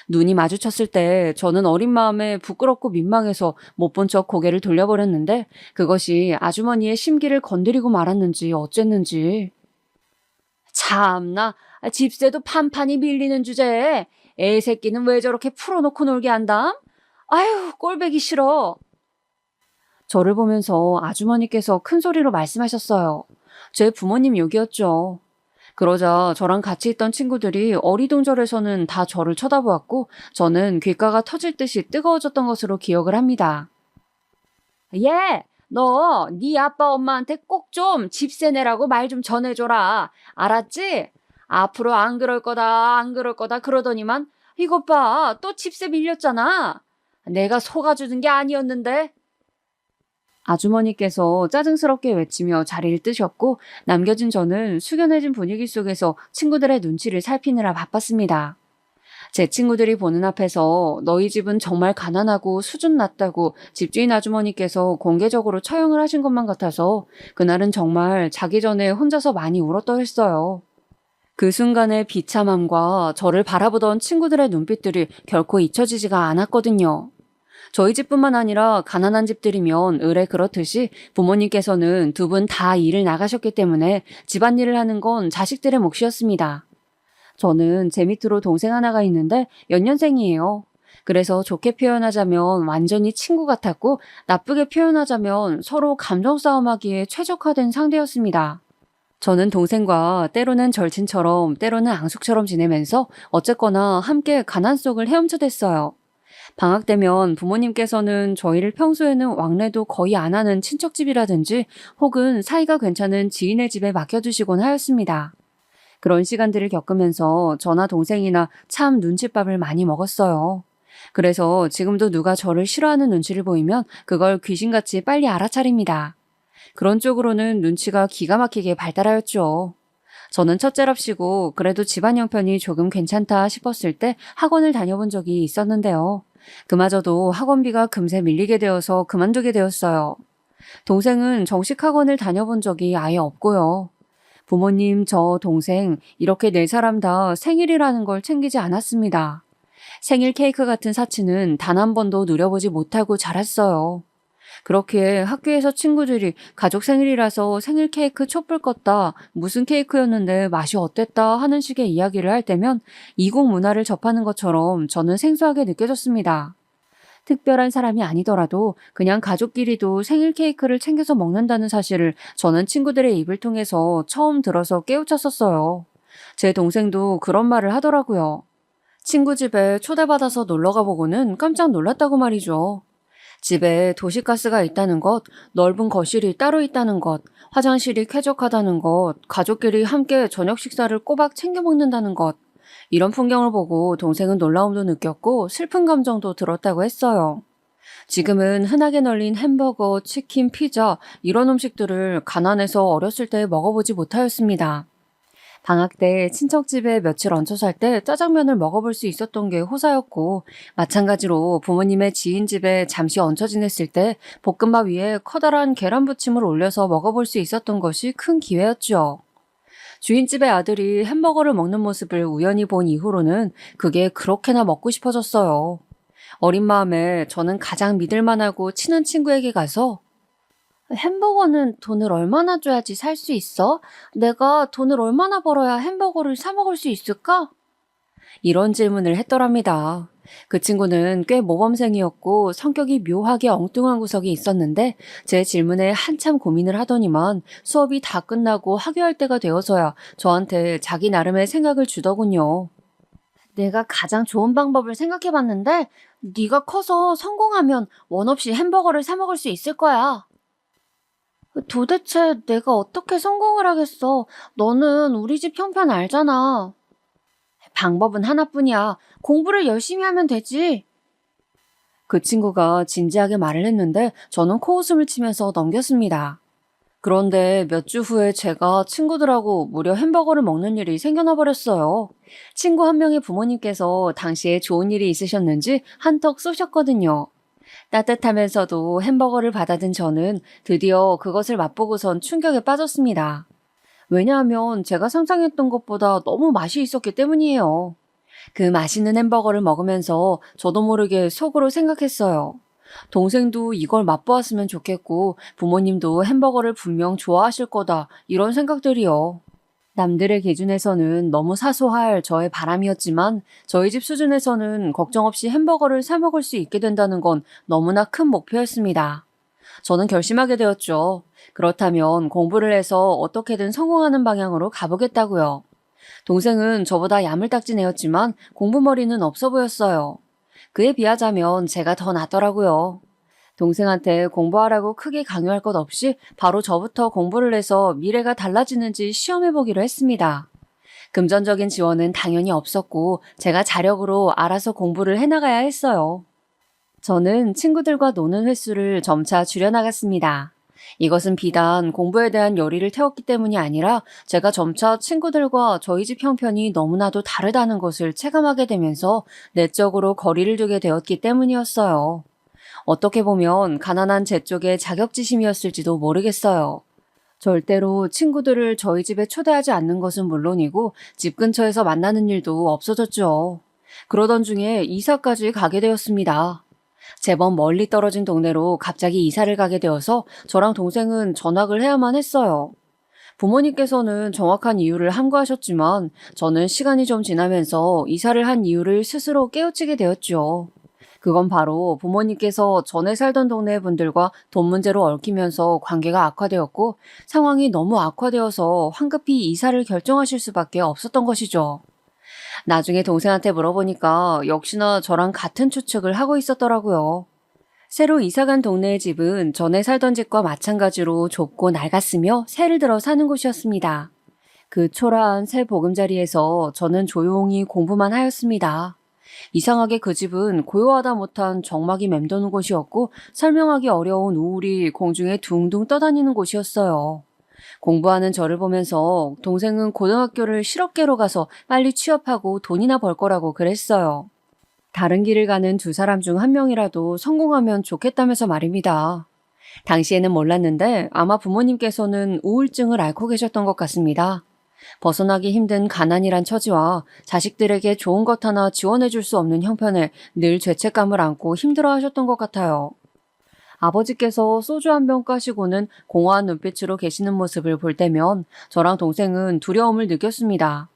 눈이 마주쳤을 때 저는 어린 마음에 부끄럽고 민망해서 못 본 척 고개를 돌려버렸는데 그것이 아주머니의 심기를 건드리고 말았는지 어쨌는지. 참나, 집세도 판판이 밀리는 주제에 애 새끼는 왜 저렇게 풀어놓고 놀게 한담? 아유, 꼴보기 싫어. 저를 보면서 아주머니께서 큰 소리로 말씀하셨어요. 제 부모님 욕이었죠. 그러자 저랑 같이 있던 친구들이 어리둥절해서는 다 저를 쳐다보았고 저는 귓가가 터질 듯이 뜨거워졌던 것으로 기억을 합니다. 예, 너 네 아빠 엄마한테 꼭 좀 집세 내라고 말 좀 전해줘라. 알았지? 앞으로 안 그럴 거다 안 그럴 거다 그러더니만 이것 봐, 또 집세 밀렸잖아. 내가 속아주는 게 아니었는데. 아주머니께서 짜증스럽게 외치며 자리를 뜨셨고 남겨진 저는 숙연해진 분위기 속에서 친구들의 눈치를 살피느라 바빴습니다. 제 친구들이 보는 앞에서 너희 집은 정말 가난하고 수준 낮다고 집주인 아주머니께서 공개적으로 처형을 하신 것만 같아서 그날은 정말 자기 전에 혼자서 많이 울었다 했어요. 그 순간의 비참함과 저를 바라보던 친구들의 눈빛들이 결코 잊혀지지가 않았거든요. 저희 집뿐만 아니라 가난한 집들이면 의뢰 그렇듯이 부모님께서는 두 분 다 일을 나가셨기 때문에 집안일을 하는 건 자식들의 몫이었습니다. 저는 제 밑으로 동생 하나가 있는데 연년생이에요. 그래서 좋게 표현하자면 완전히 친구 같았고 나쁘게 표현하자면 서로 감정 싸움하기에 최적화된 상대였습니다. 저는 동생과 때로는 절친처럼 때로는 앙숙처럼 지내면서 어쨌거나 함께 가난 속을 헤엄쳐댔어요. 방학 때면 부모님께서는 저희를 평소에는 왕래도 거의 안 하는 친척집이라든지 혹은 사이가 괜찮은 지인의 집에 맡겨두시곤 하였습니다. 그런 시간들을 겪으면서 저나 동생이나 참 눈칫밥을 많이 먹었어요. 그래서 지금도 누가 저를 싫어하는 눈치를 보이면 그걸 귀신같이 빨리 알아차립니다. 그런 쪽으로는 눈치가 기가 막히게 발달하였죠. 저는 첫째랍시고 그래도 집안 형편이 조금 괜찮다 싶었을 때 학원을 다녀본 적이 있었는데요. 그마저도 학원비가 금세 밀리게 되어서 그만두게 되었어요. 동생은 정식 학원을 다녀본 적이 아예 없고요. 부모님, 저, 동생 이렇게 네 사람 다 생일이라는 걸 챙기지 않았습니다. 생일 케이크 같은 사치는 단 한 번도 누려보지 못하고 자랐어요. 그렇기에 학교에서 친구들이 가족 생일이라서 생일 케이크 촛불 껐다, 무슨 케이크였는데 맛이 어땠다 하는 식의 이야기를 할 때면 이국 문화를 접하는 것처럼 저는 생소하게 느껴졌습니다. 특별한 사람이 아니더라도 그냥 가족끼리도 생일 케이크를 챙겨서 먹는다는 사실을 저는 친구들의 입을 통해서 처음 들어서 깨우쳤었어요. 제 동생도 그런 말을 하더라고요. 친구 집에 초대받아서 놀러가 보고는 깜짝 놀랐다고 말이죠. 집에 도시가스가 있다는 것, 넓은 거실이 따로 있다는 것, 화장실이 쾌적하다는 것, 가족끼리 함께 저녁 식사를 꼬박 챙겨 먹는다는 것. 이런 풍경을 보고 동생은 놀라움도 느꼈고 슬픈 감정도 들었다고 했어요. 지금은 흔하게 널린 햄버거, 치킨, 피자 이런 음식들을 가난해서 어렸을 때 먹어보지 못하였습니다. 방학 때 친척집에 며칠 얹혀 살 때 짜장면을 먹어볼 수 있었던 게 호사였고, 마찬가지로 부모님의 지인 집에 잠시 얹혀 지냈을 때 볶음밥 위에 커다란 계란 부침을 올려서 먹어볼 수 있었던 것이 큰 기회였죠. 주인집의 아들이 햄버거를 먹는 모습을 우연히 본 이후로는 그게 그렇게나 먹고 싶어졌어요. 어린 마음에 저는 가장 믿을만하고 친한 친구에게 가서 햄버거는 돈을 얼마나 줘야지 살 수 있어? 내가 돈을 얼마나 벌어야 햄버거를 사 먹을 수 있을까? 이런 질문을 했더랍니다. 그 친구는 꽤 모범생이었고 성격이 묘하게 엉뚱한 구석이 있었는데 제 질문에 한참 고민을 하더니만 수업이 다 끝나고 하교할 때가 되어서야 저한테 자기 나름의 생각을 주더군요. 내가 가장 좋은 방법을 생각해봤는데 네가 커서 성공하면 원 없이 햄버거를 사 먹을 수 있을 거야. 도대체 내가 어떻게 성공을 하겠어? 너는 우리 집 형편 알잖아. 방법은 하나뿐이야. 공부를 열심히 하면 되지. 그 친구가 진지하게 말을 했는데 저는 코웃음을 치면서 넘겼습니다. 그런데 몇 주 후에 제가 친구들하고 무려 햄버거를 먹는 일이 생겨나 버렸어요. 친구 한 명의 부모님께서 당시에 좋은 일이 있으셨는지 한턱 쏘셨거든요. 따뜻하면서도 햄버거를 받아든 저는 드디어 그것을 맛보고선 충격에 빠졌습니다. 왜냐하면 제가 상상했던 것보다 너무 맛이 있었기 때문이에요. 그 맛있는 햄버거를 먹으면서 저도 모르게 속으로 생각했어요. 동생도 이걸 맛보았으면 좋겠고 부모님도 햄버거를 분명 좋아하실 거다 이런 생각들이요. 남들의 기준에서는 너무 사소할 저의 바람이었지만 저희 집 수준에서는 걱정 없이 햄버거를 사 먹을 수 있게 된다는 건 너무나 큰 목표였습니다. 저는 결심하게 되었죠. 그렇다면 공부를 해서 어떻게든 성공하는 방향으로 가보겠다고요. 동생은 저보다 야물딱진 애였지만 공부머리는 없어 보였어요. 그에 비하자면 제가 더 낫더라고요. 동생한테 공부하라고 크게 강요할 것 없이 바로 저부터 공부를 해서 미래가 달라지는지 시험해보기로 했습니다. 금전적인 지원은 당연히 없었고 제가 자력으로 알아서 공부를 해나가야 했어요. 저는 친구들과 노는 횟수를 점차 줄여나갔습니다. 이것은 비단 공부에 대한 열의를 태웠기 때문이 아니라 제가 점차 친구들과 저희 집 형편이 너무나도 다르다는 것을 체감하게 되면서 내적으로 거리를 두게 되었기 때문이었어요. 어떻게 보면 가난한 제 쪽의 자격지심이었을지도 모르겠어요. 절대로 친구들을 저희 집에 초대하지 않는 것은 물론이고 집 근처에서 만나는 일도 없어졌죠. 그러던 중에 이사까지 가게 되었습니다. 제법 멀리 떨어진 동네로 갑자기 이사를 가게 되어서 저랑 동생은 전학을 해야만 했어요. 부모님께서는 정확한 이유를 함구하셨지만 저는 시간이 좀 지나면서 이사를 한 이유를 스스로 깨우치게 되었죠. 그건 바로 부모님께서 전에 살던 동네 분들과 돈 문제로 얽히면서 관계가 악화되었고 상황이 너무 악화되어서 황급히 이사를 결정하실 수밖에 없었던 것이죠. 나중에 동생한테 물어보니까 역시나 저랑 같은 추측을 하고 있었더라고요. 새로 이사간 동네의 집은 전에 살던 집과 마찬가지로 좁고 낡았으며 새를 들어 사는 곳이었습니다. 그 초라한 새 보금자리에서 저는 조용히 공부만 하였습니다. 이상하게 그 집은 고요하다 못한 적막이 맴도는 곳이었고 설명하기 어려운 우울이 공중에 둥둥 떠다니는 곳이었어요. 공부하는 저를 보면서 동생은 고등학교를 실업계로 가서 빨리 취업하고 돈이나 벌 거라고 그랬어요. 다른 길을 가는 두 사람 중 한 명이라도 성공하면 좋겠다면서 말입니다. 당시에는 몰랐는데 아마 부모님께서는 우울증을 앓고 계셨던 것 같습니다. 벗어나기 힘든 가난이란 처지와 자식들에게 좋은 것 하나 지원해 줄 수 없는 형편에 늘 죄책감을 안고 힘들어하셨던 것 같아요. 아버지께서 소주 한 병 까시고는 공허한 눈빛으로 계시는 모습을 볼 때면 저랑 동생은 두려움을 느꼈습니다.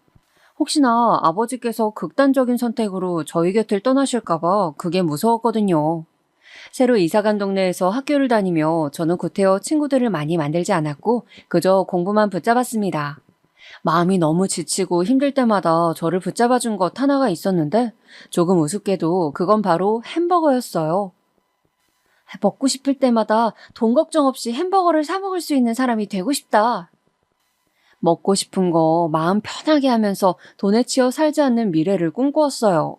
혹시나 아버지께서 극단적인 선택으로 저희 곁을 떠나실까봐 그게 무서웠거든요. 새로 이사간 동네에서 학교를 다니며 저는 구태여 친구들을 많이 만들지 않았고 그저 공부만 붙잡았습니다. 마음이 너무 지치고 힘들 때마다 저를 붙잡아준 것 하나가 있었는데 조금 우습게도 그건 바로 햄버거였어요. 먹고 싶을 때마다 돈 걱정 없이 햄버거를 사 먹을 수 있는 사람이 되고 싶다. 먹고 싶은 거 마음 편하게 하면서 돈에 치여 살지 않는 미래를 꿈꾸었어요.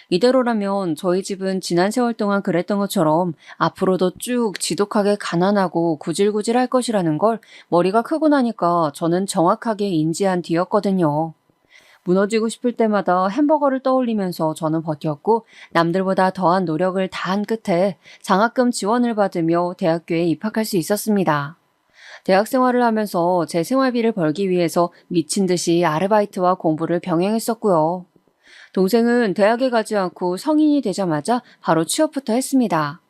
이대로라면 저희 집은 지난 세월 동안 그랬던 것처럼 앞으로도 쭉 지독하게 가난하고 구질구질할 것이라는 걸 머리가 크고 나니까 저는 정확하게 인지한 뒤였거든요. 무너지고 싶을 때마다 햄버거를 떠올리면서 저는 버텼고 남들보다 더한 노력을 다한 끝에 장학금 지원을 받으며 대학교에 입학할 수 있었습니다. 대학 생활을 하면서 제 생활비를 벌기 위해서 미친 듯이 아르바이트와 공부를 병행했었고요. 동생은 대학에 가지 않고 성인이 되자마자 바로 취업부터 했습니다.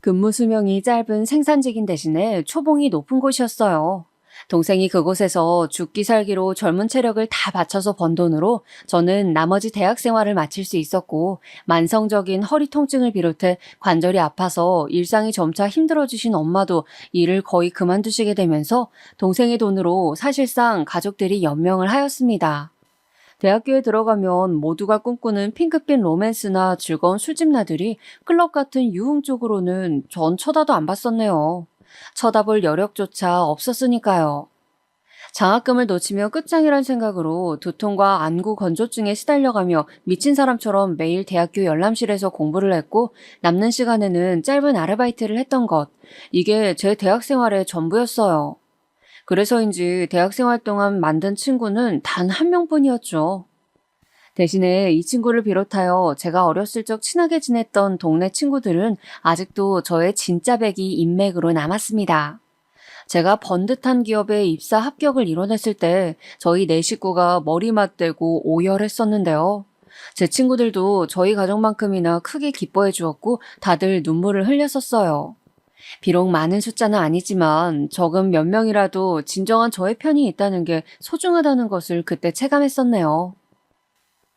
근무 수명이 짧은 생산직인 대신에 초봉이 높은 곳이었어요. 동생이 그곳에서 죽기 살기로 젊은 체력을 다 바쳐서 번 돈으로 저는 나머지 대학 생활을 마칠 수 있었고 만성적인 허리 통증을 비롯해 관절이 아파서 일상이 점차 힘들어지신 엄마도 일을 거의 그만두시게 되면서 동생의 돈으로 사실상 가족들이 연명을 하였습니다. 대학교에 들어가면 모두가 꿈꾸는 핑크빛 로맨스나 즐거운 술집 나들이 클럽 같은 유흥 쪽으로는 전 쳐다도 안 봤었네요. 쳐다볼 여력조차 없었으니까요. 장학금을 놓치면 끝장이란 생각으로 두통과 안구 건조증에 시달려가며 미친 사람처럼 매일 대학교 열람실에서 공부를 했고 남는 시간에는 짧은 아르바이트를 했던 것. 이게 제 대학 생활의 전부였어요. 그래서인지 대학 생활 동안 만든 친구는 단 한 명뿐이었죠. 대신에 이 친구를 비롯하여 제가 어렸을 적 친하게 지냈던 동네 친구들은 아직도 저의 진짜 백이 인맥으로 남았습니다. 제가 번듯한 기업에 입사 합격을 이뤄냈을 때 저희 네 식구가 머리 맞대고 오열했었는데요. 제 친구들도 저희 가족만큼이나 크게 기뻐해 주었고 다들 눈물을 흘렸었어요. 비록 많은 숫자는 아니지만 적은 몇 명이라도 진정한 저의 편이 있다는 게 소중하다는 것을 그때 체감했었네요.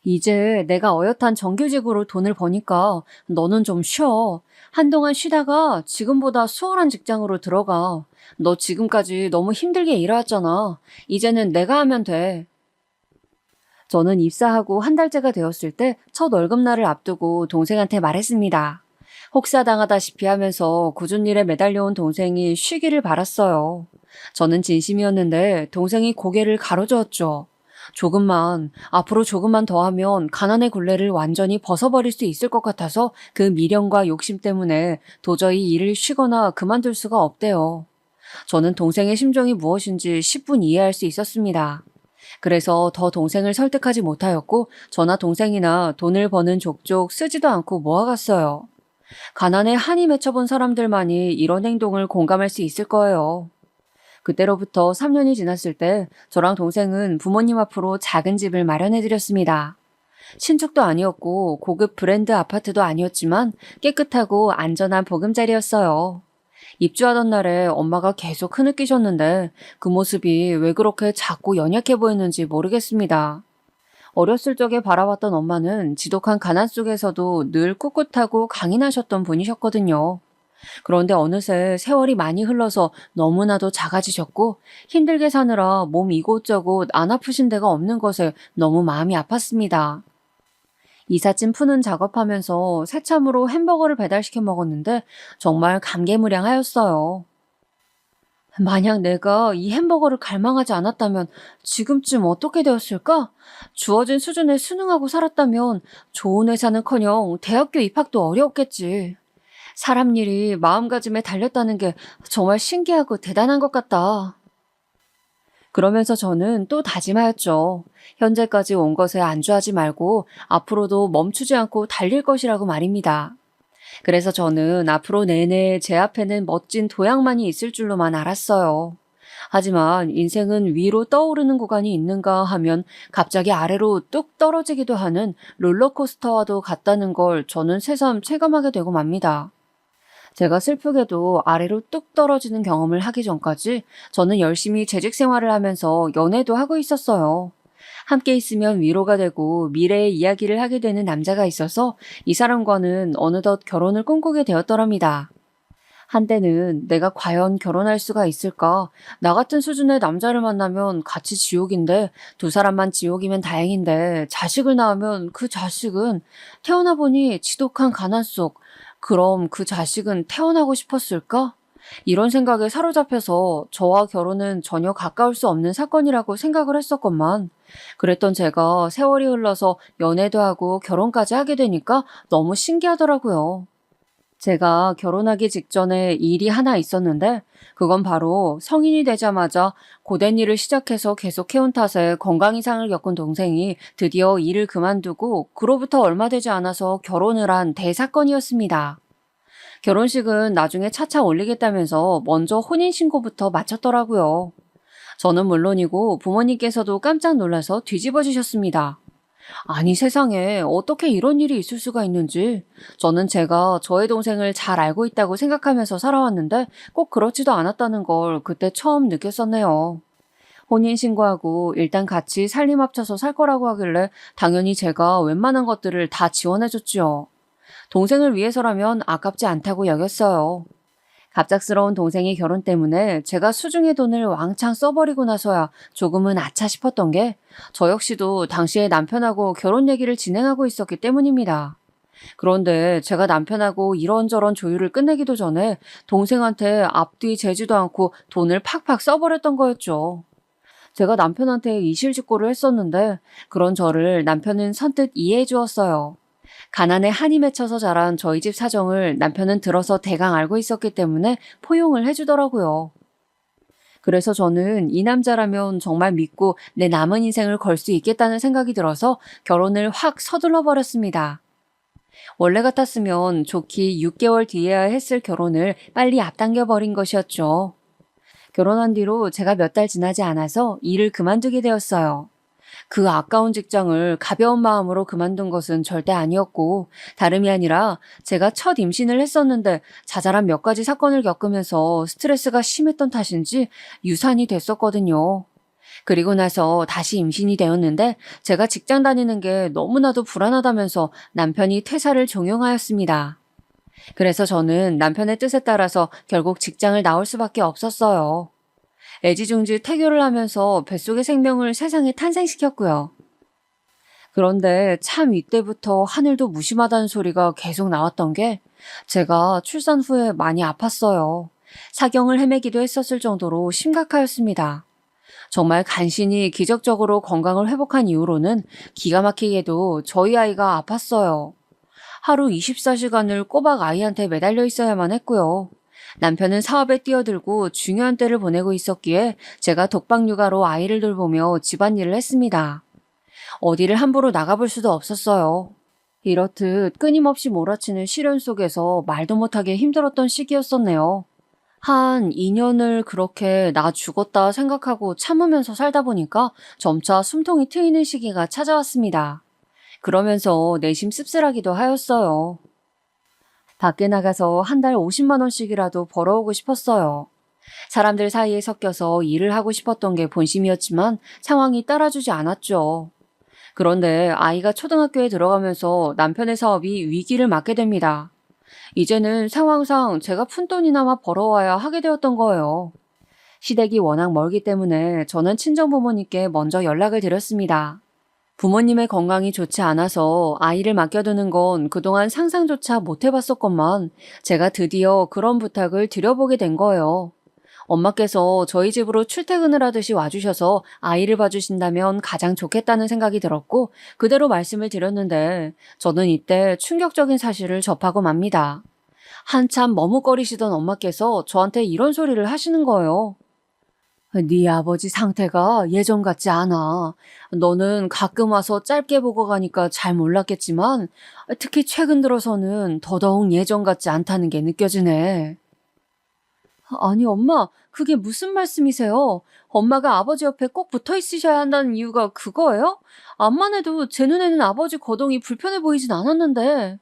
이제 내가 어엿한 정규직으로 돈을 버니까 너는 좀 쉬어. 한동안 쉬다가 지금보다 수월한 직장으로 들어가. 너 지금까지 너무 힘들게 일해왔잖아. 이제는 내가 하면 돼. 저는 입사하고 한 달째가 되었을 때 첫 월급날을 앞두고 동생한테 말했습니다. 혹사당하다시피 하면서 굳은 일에 매달려온 동생이 쉬기를 바랐어요. 저는 진심이었는데 동생이 고개를 가로저었죠. 앞으로 조금만 더 하면 가난의 굴레를 완전히 벗어버릴 수 있을 것 같아서 그 미련과 욕심 때문에 도저히 일을 쉬거나 그만둘 수가 없대요. 저는 동생의 심정이 무엇인지 10분 이해할 수 있었습니다. 그래서 더 동생을 설득하지 못하였고 저나 동생이나 돈을 버는 족족 쓰지도 않고 모아갔어요. 가난에 한이 맺혀본 사람들만이 이런 행동을 공감할 수 있을 거예요. 그때로부터 3년이 지났을 때 저랑 동생은 부모님 앞으로 작은 집을 마련해드렸습니다. 신축도 아니었고 고급 브랜드 아파트도 아니었지만 깨끗하고 안전한 보금자리였어요. 입주하던 날에 엄마가 계속 흐느끼셨는데 그 모습이 왜 그렇게 작고 연약해 보였는지 모르겠습니다. 어렸을 적에 바라봤던 엄마는 지독한 가난 속에서도 늘 꿋꿋하고 강인하셨던 분이셨거든요. 그런데 어느새 세월이 많이 흘러서 너무나도 작아지셨고 힘들게 사느라 몸 이곳저곳 안 아프신 데가 없는 것에 너무 마음이 아팠습니다. 이삿짐 푸는 작업하면서 새참으로 햄버거를 배달시켜 먹었는데 정말 감개무량하였어요. 만약 내가 이 햄버거를 갈망하지 않았다면 지금쯤 어떻게 되었을까? 주어진 수준에 순응하고 살았다면 좋은 회사는커녕 대학교 입학도 어려웠겠지. 사람 일이 마음가짐에 달렸다는 게 정말 신기하고 대단한 것 같다. 그러면서 저는 또 다짐하였죠. 현재까지 온 것에 안주하지 말고 앞으로도 멈추지 않고 달릴 것이라고 말입니다. 그래서 저는 앞으로 내내 제 앞에는 멋진 도약만이 있을 줄로만 알았어요. 하지만 인생은 위로 떠오르는 구간이 있는가 하면 갑자기 아래로 뚝 떨어지기도 하는 롤러코스터와도 같다는 걸 저는 새삼 체감하게 되고 맙니다. 제가 슬프게도 아래로 뚝 떨어지는 경험을 하기 전까지 저는 열심히 재직 생활을 하면서 연애도 하고 있었어요. 함께 있으면 위로가 되고 미래의 이야기를 하게 되는 남자가 있어서 이 사람과는 어느덧 결혼을 꿈꾸게 되었더랍니다. 한때는 내가 과연 결혼할 수가 있을까? 나 같은 수준의 남자를 만나면 같이 지옥인데 두 사람만 지옥이면 다행인데 자식을 낳으면 그 자식은 태어나 보니 지독한 가난 속 그럼 그 자식은 태어나고 싶었을까? 이런 생각에 사로잡혀서 저와 결혼은 전혀 가까울 수 없는 사건이라고 생각을 했었건만 그랬던 제가 세월이 흘러서 연애도 하고 결혼까지 하게 되니까 너무 신기하더라고요. 제가 결혼하기 직전에 일이 하나 있었는데 그건 바로 성인이 되자마자 고된 일을 시작해서 계속 해온 탓에 건강 이상을 겪은 동생이 드디어 일을 그만두고 그로부터 얼마 되지 않아서 결혼을 한 대사건이었습니다. 결혼식은 나중에 차차 올리겠다면서 먼저 혼인신고부터 마쳤더라고요. 저는 물론이고 부모님께서도 깜짝 놀라서 뒤집어지셨습니다. 아니 세상에 어떻게 이런 일이 있을 수가 있는지 저는 제가 저의 동생을 잘 알고 있다고 생각하면서 살아왔는데 꼭 그렇지도 않았다는 걸 그때 처음 느꼈었네요. 혼인신고하고 일단 같이 살림 합쳐서 살 거라고 하길래 당연히 제가 웬만한 것들을 다 지원해줬지요. 동생을 위해서라면 아깝지 않다고 여겼어요. 갑작스러운 동생의 결혼 때문에 제가 수중의 돈을 왕창 써버리고 나서야 조금은 아차 싶었던 게 저 역시도 당시에 남편하고 결혼 얘기를 진행하고 있었기 때문입니다. 그런데 제가 남편하고 이런저런 조율을 끝내기도 전에 동생한테 앞뒤 재지도 않고 돈을 팍팍 써버렸던 거였죠. 제가 남편한테 이실직고를 했었는데 그런 저를 남편은 선뜻 이해해 주었어요. 가난에 한이 맺혀서 자란 저희 집 사정을 남편은 들어서 대강 알고 있었기 때문에 포용을 해주더라고요. 그래서 저는 이 남자라면 정말 믿고 내 남은 인생을 걸 수 있겠다는 생각이 들어서 결혼을 확 서둘러 버렸습니다. 원래 같았으면 좋기 6개월 뒤에야 했을 결혼을 빨리 앞당겨 버린 것이었죠. 결혼한 뒤로 제가 몇 달 지나지 않아서 일을 그만두게 되었어요. 그 아까운 직장을 가벼운 마음으로 그만둔 것은 절대 아니었고 다름이 아니라 제가 첫 임신을 했었는데 자잘한 몇 가지 사건을 겪으면서 스트레스가 심했던 탓인지 유산이 됐었거든요. 그리고 나서 다시 임신이 되었는데 제가 직장 다니는 게 너무나도 불안하다면서 남편이 퇴사를 종용하였습니다. 그래서 저는 남편의 뜻에 따라서 결국 직장을 나올 수밖에 없었어요. 애지중지 태교를 하면서 뱃속의 생명을 세상에 탄생시켰고요. 그런데 참 이때부터 하늘도 무심하다는 소리가 계속 나왔던 게 제가 출산 후에 많이 아팠어요. 사경을 헤매기도 했었을 정도로 심각하였습니다. 정말 간신히 기적적으로 건강을 회복한 이후로는 기가 막히게도 저희 아이가 아팠어요. 하루 24시간을 꼬박 아이한테 매달려 있어야만 했고요. 남편은 사업에 뛰어들고 중요한 때를 보내고 있었기에 제가 독박 육아로 아이를 돌보며 집안일을 했습니다. 어디를 함부로 나가볼 수도 없었어요. 이렇듯 끊임없이 몰아치는 시련 속에서 말도 못하게 힘들었던 시기였었네요. 한 2년을 그렇게 나 죽었다 생각하고 참으면서 살다 보니까 점차 숨통이 트이는 시기가 찾아왔습니다. 그러면서 내심 씁쓸하기도 하였어요. 밖에 나가서 한 달 50만 원씩이라도 벌어오고 싶었어요. 사람들 사이에 섞여서 일을 하고 싶었던 게 본심이었지만 상황이 따라주지 않았죠. 그런데 아이가 초등학교에 들어가면서 남편의 사업이 위기를 맞게 됩니다. 이제는 상황상 제가 푼돈이나마 벌어와야 하게 되었던 거예요. 시댁이 워낙 멀기 때문에 저는 친정부모님께 먼저 연락을 드렸습니다. 부모님의 건강이 좋지 않아서 아이를 맡겨두는 건 그동안 상상조차 못 해봤었건만 제가 드디어 그런 부탁을 드려보게 된 거예요. 엄마께서 저희 집으로 출퇴근을 하듯이 와주셔서 아이를 봐주신다면 가장 좋겠다는 생각이 들었고 그대로 말씀을 드렸는데 저는 이때 충격적인 사실을 접하고 맙니다. 한참 머뭇거리시던 엄마께서 저한테 이런 소리를 하시는 거예요. 네 아버지 상태가 예전 같지 않아. 너는 가끔 와서 짧게 보고 가니까 잘 몰랐겠지만 특히 최근 들어서는 더더욱 예전 같지 않다는 게 느껴지네. 아니 엄마, 그게 무슨 말씀이세요? 엄마가 아버지 옆에 꼭 붙어 있으셔야 한다는 이유가 그거예요? 암만 해도 제 눈에는 아버지 거동이 불편해 보이진 않았는데.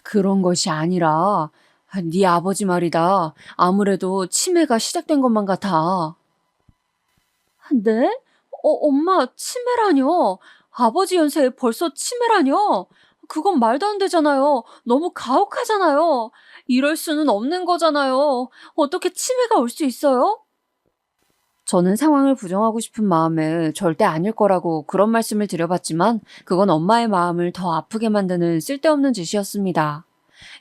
그런 것이 아니라 네 아버지 말이다. 아무래도 치매가 시작된 것만 같아. 네? 엄마, 치매라뇨? 아버지 연세에 벌써 치매라뇨? 그건 말도 안 되잖아요. 너무 가혹하잖아요. 이럴 수는 없는 거잖아요. 어떻게 치매가 올 수 있어요? 저는 상황을 부정하고 싶은 마음에 절대 아닐 거라고 그런 말씀을 드려봤지만 그건 엄마의 마음을 더 아프게 만드는 쓸데없는 짓이었습니다.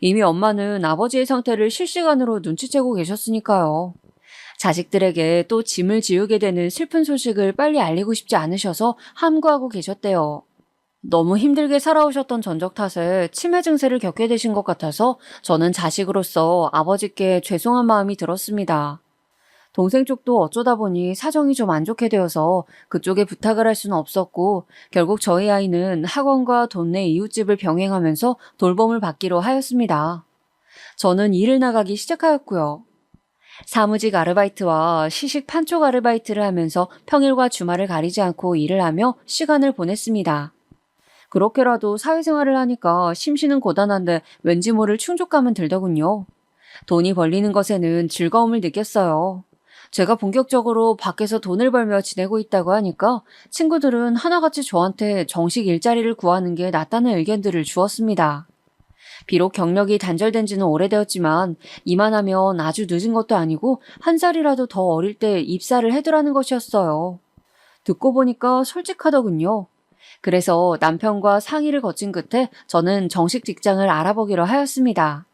이미 엄마는 아버지의 상태를 실시간으로 눈치채고 계셨으니까요. 자식들에게 또 짐을 지우게 되는 슬픈 소식을 빨리 알리고 싶지 않으셔서 함구하고 계셨대요. 너무 힘들게 살아오셨던 전적 탓에 치매 증세를 겪게 되신 것 같아서 저는 자식으로서 아버지께 죄송한 마음이 들었습니다. 동생 쪽도 어쩌다 보니 사정이 좀 안 좋게 되어서 그쪽에 부탁을 할 수는 없었고 결국 저희 아이는 학원과 동네 이웃집을 병행하면서 돌봄을 받기로 하였습니다. 저는 일을 나가기 시작하였고요. 사무직 아르바이트와 시식 판촉 아르바이트를 하면서 평일과 주말을 가리지 않고 일을 하며 시간을 보냈습니다. 그렇게라도 사회생활을 하니까 심신은 고단한데 왠지 모를 충족감은 들더군요. 돈이 벌리는 것에는 즐거움을 느꼈어요. 제가 본격적으로 밖에서 돈을 벌며 지내고 있다고 하니까 친구들은 하나같이 저한테 정식 일자리를 구하는 게 낫다는 의견들을 주었습니다. 비록 경력이 단절된 지는 오래되었지만 이만하면 아주 늦은 것도 아니고 한 살이라도 더 어릴 때 입사를 해두라는 것이었어요. 듣고 보니까 솔직하더군요. 그래서 남편과 상의를 거친 끝에 저는 정식 직장을 알아보기로 하였습니다.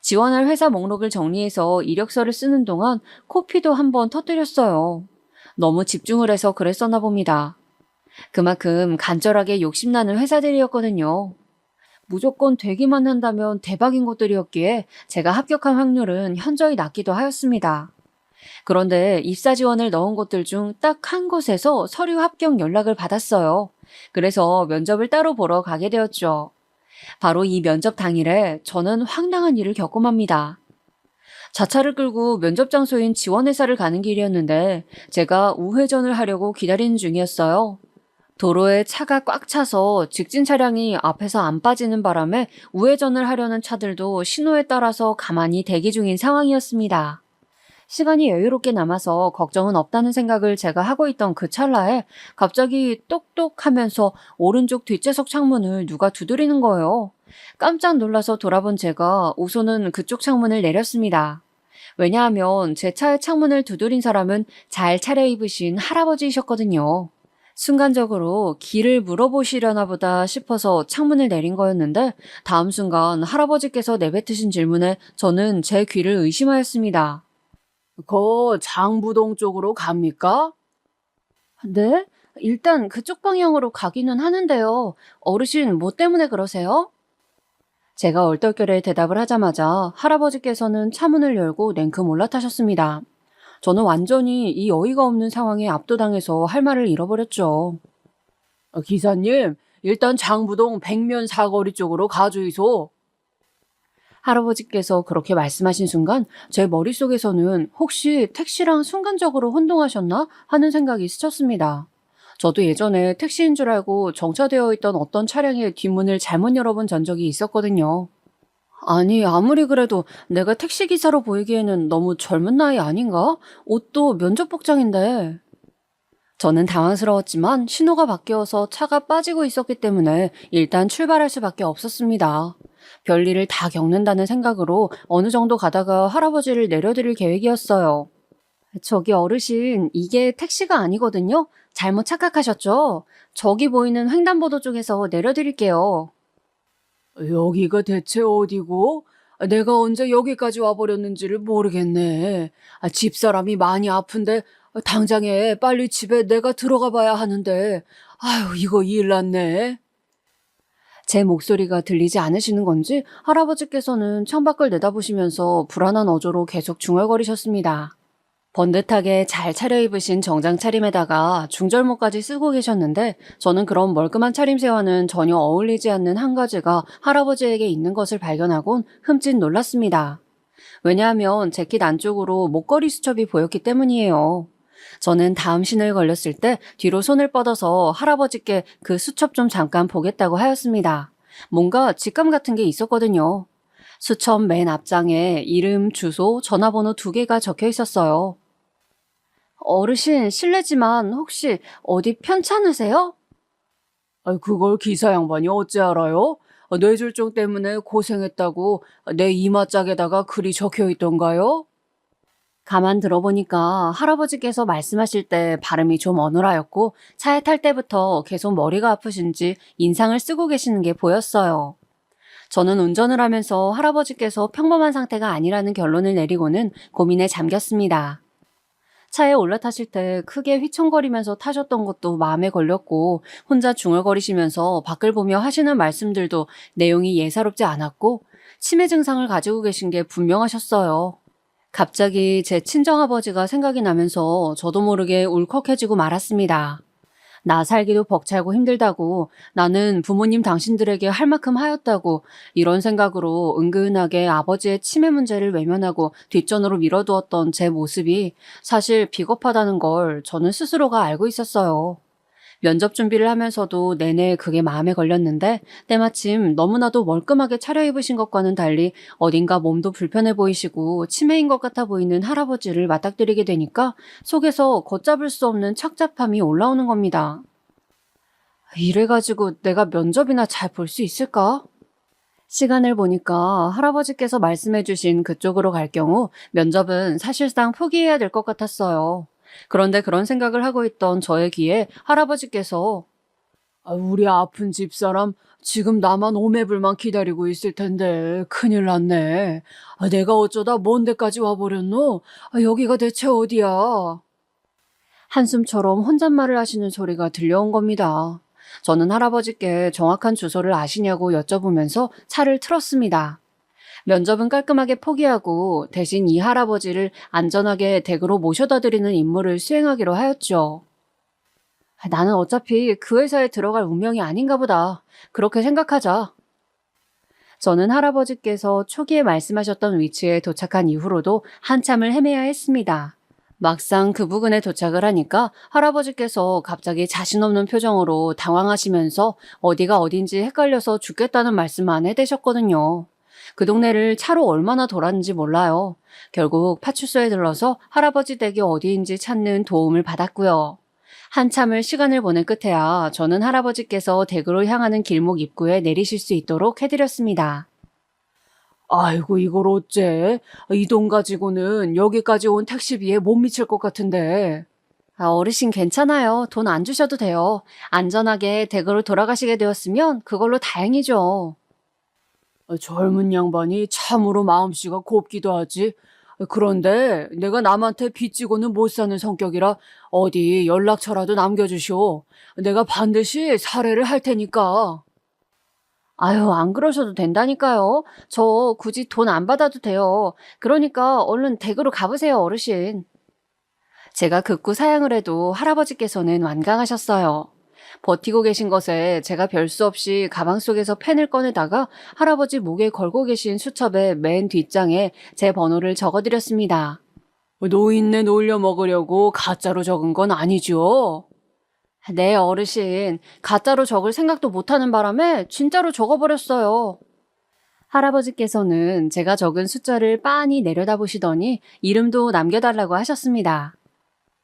지원할 회사 목록을 정리해서 이력서를 쓰는 동안 코피도 한번 터뜨렸어요. 너무 집중을 해서 그랬었나 봅니다. 그만큼 간절하게 욕심나는 회사들이었거든요. 무조건 되기만 한다면 대박인 곳들이었기에 제가 합격한 확률은 현저히 낮기도 하였습니다. 그런데 입사 지원을 넣은 곳들 중 딱 한 곳에서 서류 합격 연락을 받았어요. 그래서 면접을 따로 보러 가게 되었죠. 바로 이 면접 당일에 저는 황당한 일을 겪고 맙니다. 자차를 끌고 면접 장소인 지원회사를 가는 길이었는데 제가 우회전을 하려고 기다리는 중이었어요. 도로에 차가 꽉 차서 직진 차량이 앞에서 안 빠지는 바람에 우회전을 하려는 차들도 신호에 따라서 가만히 대기 중인 상황이었습니다. 시간이 여유롭게 남아서 걱정은 없다는 생각을 제가 하고 있던 그 찰나에 갑자기 똑똑 하면서 오른쪽 뒷좌석 창문을 누가 두드리는 거예요. 깜짝 놀라서 돌아본 제가 우선은 그쪽 창문을 내렸습니다. 왜냐하면 제 차의 창문을 두드린 사람은 잘 차려입으신 할아버지이셨거든요. 순간적으로 길을 물어보시려나 보다 싶어서 창문을 내린 거였는데 다음 순간 할아버지께서 내뱉으신 질문에 저는 제 귀를 의심하였습니다. 거 장부동 쪽으로 갑니까? 네? 일단 그쪽 방향으로 가기는 하는데요. 어르신 뭐 때문에 그러세요? 제가 얼떨결에 대답을 하자마자 할아버지께서는 차문을 열고 냉큼 올라타셨습니다. 저는 완전히 이 어이가 없는 상황에 압도당해서 할 말을 잃어버렸죠. 기사님, 일단 장부동 백면 사거리 쪽으로 가주이소. 할아버지께서 그렇게 말씀하신 순간 제 머릿속에서는 혹시 택시랑 순간적으로 혼동하셨나 하는 생각이 스쳤습니다. 저도 예전에 택시인 줄 알고 정차되어 있던 어떤 차량의 뒷문을 잘못 열어본 전적이 있었거든요. 아니, 아무리 그래도 내가 택시기사로 보이기에는 너무 젊은 나이 아닌가? 옷도 면접 복장인데. 저는 당황스러웠지만 신호가 바뀌어서 차가 빠지고 있었기 때문에 일단 출발할 수밖에 없었습니다. 별일을 다 겪는다는 생각으로 어느 정도 가다가 할아버지를 내려드릴 계획이었어요. 저기 어르신, 이게 택시가 아니거든요? 잘못 착각하셨죠? 저기 보이는 횡단보도 쪽에서 내려드릴게요. 여기가 대체 어디고? 내가 언제 여기까지 와버렸는지를 모르겠네. 집사람이 많이 아픈데 당장에 빨리 집에 내가 들어가 봐야 하는데 아유 이거 일 났네. 제 목소리가 들리지 않으시는 건지 할아버지께서는 창밖을 내다보시면서 불안한 어조로 계속 중얼거리셨습니다. 번듯하게 잘 차려입으신 정장 차림에다가 중절모까지 쓰고 계셨는데 저는 그런 멀끔한 차림새와는 전혀 어울리지 않는 한 가지가 할아버지에게 있는 것을 발견하곤 흠칫 놀랐습니다. 왜냐하면 재킷 안쪽으로 목걸이 수첩이 보였기 때문이에요. 저는 다음 신호에 걸렸을 때 뒤로 손을 뻗어서 할아버지께 그 수첩 좀 잠깐 보겠다고 하였습니다. 뭔가 직감 같은 게 있었거든요. 수첩 맨 앞장에 이름, 주소, 전화번호 2개가 적혀 있었어요. 어르신, 실례지만 혹시 어디 편찮으세요? 그걸 기사 양반이 어찌 알아요? 뇌졸중 때문에 고생했다고 내 이마짝에다가 글이 적혀 있던가요? 가만 들어보니까 할아버지께서 말씀하실 때 발음이 좀 어눌하였고 차에 탈 때부터 계속 머리가 아프신지 인상을 쓰고 계시는 게 보였어요. 저는 운전을 하면서 할아버지께서 평범한 상태가 아니라는 결론을 내리고는 고민에 잠겼습니다. 차에 올라타실 때 크게 휘청거리면서 타셨던 것도 마음에 걸렸고 혼자 중얼거리시면서 밖을 보며 하시는 말씀들도 내용이 예사롭지 않았고 치매 증상을 가지고 계신 게 분명하셨어요. 갑자기 제 친정아버지가 생각이 나면서 저도 모르게 울컥해지고 말았습니다. 나 살기도 벅차고 힘들다고, 나는 부모님 당신들에게 할 만큼 하였다고, 이런 생각으로 은근하게 아버지의 치매 문제를 외면하고 뒷전으로 밀어두었던 제 모습이 사실 비겁하다는 걸 저는 스스로가 알고 있었어요. 면접 준비를 하면서도 내내 그게 마음에 걸렸는데 때마침 너무나도 멀끔하게 차려입으신 것과는 달리 어딘가 몸도 불편해 보이시고 치매인 것 같아 보이는 할아버지를 맞닥뜨리게 되니까 속에서 걷잡을 수 없는 착잡함이 올라오는 겁니다. 이래가지고 내가 면접이나 잘 볼 수 있을까? 시간을 보니까 할아버지께서 말씀해주신 그쪽으로 갈 경우 면접은 사실상 포기해야 될 것 같았어요. 그런데 그런 생각을 하고 있던 저의 귀에 할아버지께서 우리 아픈 집사람 지금 나만 오매불만 기다리고 있을 텐데 큰일 났네. 내가 어쩌다 먼 데까지 와버렸노? 여기가 대체 어디야? 한숨처럼 혼잣말을 하시는 소리가 들려온 겁니다. 저는 할아버지께 정확한 주소를 아시냐고 여쭤보면서 차를 틀었습니다. 면접은 깔끔하게 포기하고 대신 이 할아버지를 안전하게 댁으로 모셔다 드리는 임무를 수행하기로 하였죠. 나는 어차피 그 회사에 들어갈 운명이 아닌가 보다. 그렇게 생각하자. 저는 할아버지께서 초기에 말씀하셨던 위치에 도착한 이후로도 한참을 헤매야 했습니다. 막상 그 부근에 도착을 하니까 할아버지께서 갑자기 자신 없는 표정으로 당황하시면서 어디가 어딘지 헷갈려서 죽겠다는 말씀만 해대셨거든요. 그 동네를 차로 얼마나 돌았는지 몰라요. 결국 파출소에 들러서 할아버지 댁이 어디인지 찾는 도움을 받았고요. 한참을 시간을 보낸 끝에야 저는 할아버지께서 댁으로 향하는 길목 입구에 내리실 수 있도록 해드렸습니다. 아이고 이걸 어째? 이 돈 가지고는 여기까지 온 택시비에 못 미칠 것 같은데. 어르신 괜찮아요. 돈 안 주셔도 돼요. 안전하게 댁으로 돌아가시게 되었으면 그걸로 다행이죠. 젊은 양반이 참으로 마음씨가 곱기도 하지. 그런데 내가 남한테 빚지고는 못 사는 성격이라 어디 연락처라도 남겨주시오. 내가 반드시 살해를 할 테니까. 아유, 안 그러셔도 된다니까요. 저 굳이 돈 안 받아도 돼요. 그러니까 얼른 댁으로 가보세요, 어르신. 제가 극구 사양을 해도 할아버지께서는 완강하셨어요. 버티고 계신 것에 제가 별 수 없이 가방 속에서 펜을 꺼내다가 할아버지 목에 걸고 계신 수첩의 맨 뒷장에 제 번호를 적어드렸습니다. 노인네 놀려 먹으려고 가짜로 적은 건 아니죠? 네, 어르신. 가짜로 적을 생각도 못하는 바람에 진짜로 적어버렸어요. 할아버지께서는 제가 적은 숫자를 빤히 내려다보시더니 이름도 남겨달라고 하셨습니다.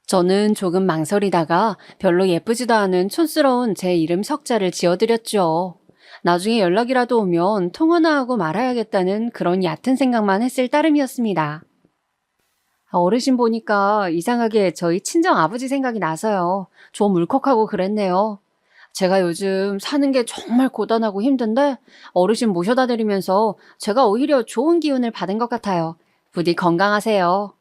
저는 조금 망설이다가 별로 예쁘지도 않은 촌스러운 제 이름 석자를 지어드렸죠. 나중에 연락이라도 오면 통화나 하고 말아야겠다는 그런 얕은 생각만 했을 따름이었습니다. 어르신 보니까 이상하게 저희 친정 아버지 생각이 나서요. 좀 울컥하고 그랬네요. 제가 요즘 사는 게 정말 고단하고 힘든데 어르신 모셔다 드리면서 제가 오히려 좋은 기운을 받은 것 같아요. 부디 건강하세요.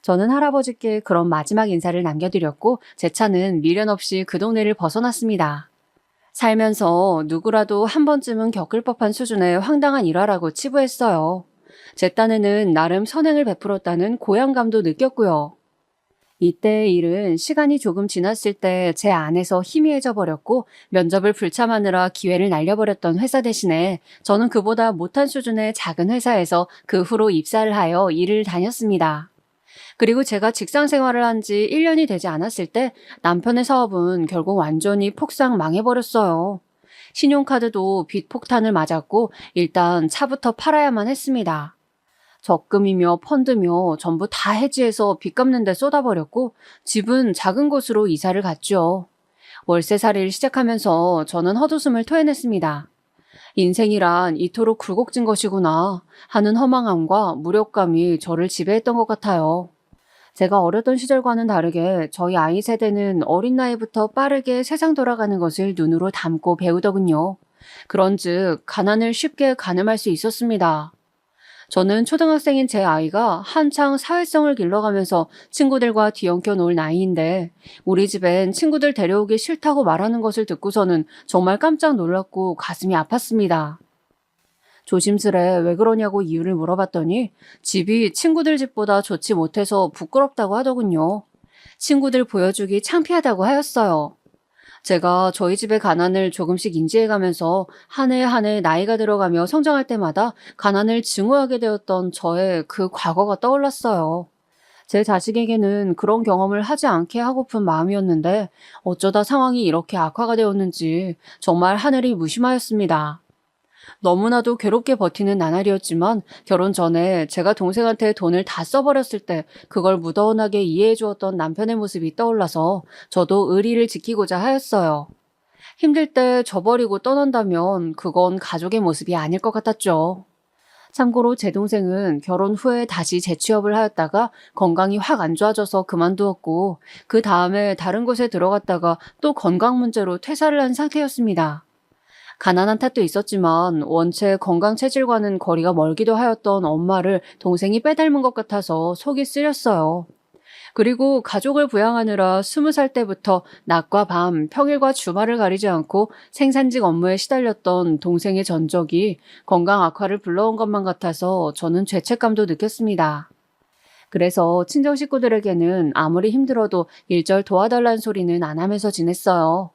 저는 할아버지께 그런 마지막 인사를 남겨드렸고 제 차는 미련 없이 그 동네를 벗어났습니다. 살면서 누구라도 한 번쯤은 겪을 법한 수준의 황당한 일화라고 치부했어요. 제 딴에는 나름 선행을 베풀었다는 고향감도 느꼈고요. 이때의 일은 시간이 조금 지났을 때 제 안에서 희미해져 버렸고 면접을 불참하느라 기회를 날려버렸던 회사 대신에 저는 그보다 못한 수준의 작은 회사에서 그 후로 입사를 하여 일을 다녔습니다. 그리고 제가 직장 생활을 한 지 1년이 되지 않았을 때 남편의 사업은 결국 완전히 폭삭 망해버렸어요. 신용카드도 빚 폭탄을 맞았고 일단 차부터 팔아야만 했습니다. 적금이며 펀드며 전부 다 해지해서 빚 갚는 데 쏟아버렸고 집은 작은 곳으로 이사를 갔죠. 월세살이를 시작하면서 저는 헛웃음을 토해냈습니다. 인생이란 이토록 굴곡진 것이구나 하는 허망함과 무력감이 저를 지배했던 것 같아요. 제가 어렸던 시절과는 다르게 저희 아이 세대는 어린 나이부터 빠르게 세상 돌아가는 것을 눈으로 담고 배우더군요. 그런즉 가난을 쉽게 가늠할 수 있었습니다. 저는 초등학생인 제 아이가 한창 사회성을 길러가면서 친구들과 뒤엉켜 놀 나이인데 우리 집엔 친구들 데려오기 싫다고 말하는 것을 듣고서는 정말 깜짝 놀랐고 가슴이 아팠습니다. 조심스레 왜 그러냐고 이유를 물어봤더니 집이 친구들 집보다 좋지 못해서 부끄럽다고 하더군요. 친구들 보여주기 창피하다고 하였어요. 제가 저희 집의 가난을 조금씩 인지해가면서 한 해 한 해 나이가 들어가며 성장할 때마다 가난을 증오하게 되었던 저의 그 과거가 떠올랐어요. 제 자식에게는 그런 경험을 하지 않게 하고픈 마음이었는데 어쩌다 상황이 이렇게 악화가 되었는지 정말 하늘이 무심하였습니다. 너무나도 괴롭게 버티는 나날이었지만 결혼 전에 제가 동생한테 돈을 다 써버렸을 때 그걸 무던하게 이해해 주었던 남편의 모습이 떠올라서 저도 의리를 지키고자 하였어요. 힘들 때 저버리고 떠난다면 그건 가족의 모습이 아닐 것 같았죠. 참고로 제 동생은 결혼 후에 다시 재취업을 하였다가 건강이 확 안 좋아져서 그만두었고 그 다음에 다른 곳에 들어갔다가 또 건강 문제로 퇴사를 한 상태였습니다. 가난한 탓도 있었지만 원체 건강 체질과는 거리가 멀기도 하였던 엄마를 동생이 빼닮은 것 같아서 속이 쓰렸어요. 그리고 가족을 부양하느라 20살 때부터 낮과 밤, 평일과 주말을 가리지 않고 생산직 업무에 시달렸던 동생의 전적이 건강 악화를 불러온 것만 같아서 저는 죄책감도 느꼈습니다. 그래서 친정 식구들에게는 아무리 힘들어도 일절 도와달라는 소리는 안 하면서 지냈어요.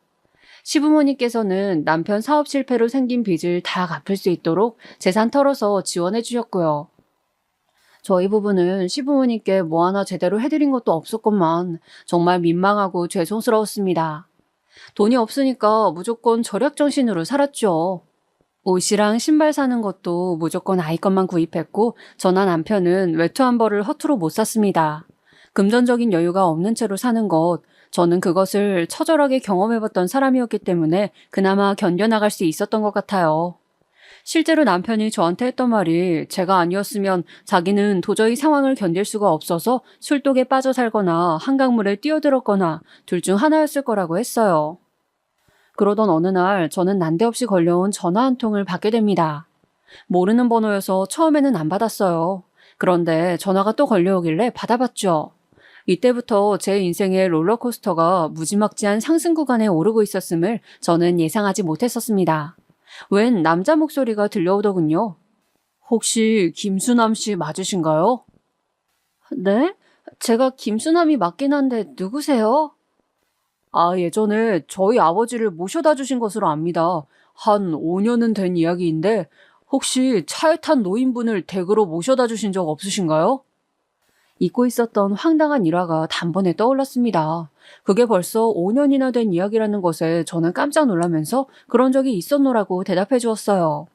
시부모님께서는 남편 사업 실패로 생긴 빚을 다 갚을 수 있도록 재산 털어서 지원해 주셨고요. 저희 부부는 시부모님께 뭐 하나 제대로 해드린 것도 없었건만 정말 민망하고 죄송스러웠습니다. 돈이 없으니까 무조건 절약정신으로 살았죠. 옷이랑 신발 사는 것도 무조건 아이 것만 구입했고 저나 남편은 외투 한 벌을 허투루 못 샀습니다. 금전적인 여유가 없는 채로 사는 것, 저는 그것을 처절하게 경험해봤던 사람이었기 때문에 그나마 견뎌나갈 수 있었던 것 같아요. 실제로 남편이 저한테 했던 말이 제가 아니었으면 자기는 도저히 상황을 견딜 수가 없어서 술독에 빠져 살거나 한강물에 뛰어들었거나 둘 중 하나였을 거라고 했어요. 그러던 어느 날 저는 난데없이 걸려온 전화 한 통을 받게 됩니다. 모르는 번호여서 처음에는 안 받았어요. 그런데 전화가 또 걸려오길래 받아봤죠. 이때부터 제 인생의 롤러코스터가 무지막지한 상승 구간에 오르고 있었음을 저는 예상하지 못했었습니다. 웬 남자 목소리가 들려오더군요. 혹시 김수남 씨 맞으신가요? 네? 제가 김수남이 맞긴 한데 누구세요? 예전에 저희 아버지를 모셔다 주신 것으로 압니다. 한 5년은 된 이야기인데 혹시 차에 탄 노인분을 댁으로 모셔다 주신 적 없으신가요? 잊고 있었던 황당한 일화가 단번에 떠올랐습니다. 그게 벌써 5년이나 된 이야기라는 것에 저는 깜짝 놀라면서 그런 적이 있었노라고 대답해 주었어요.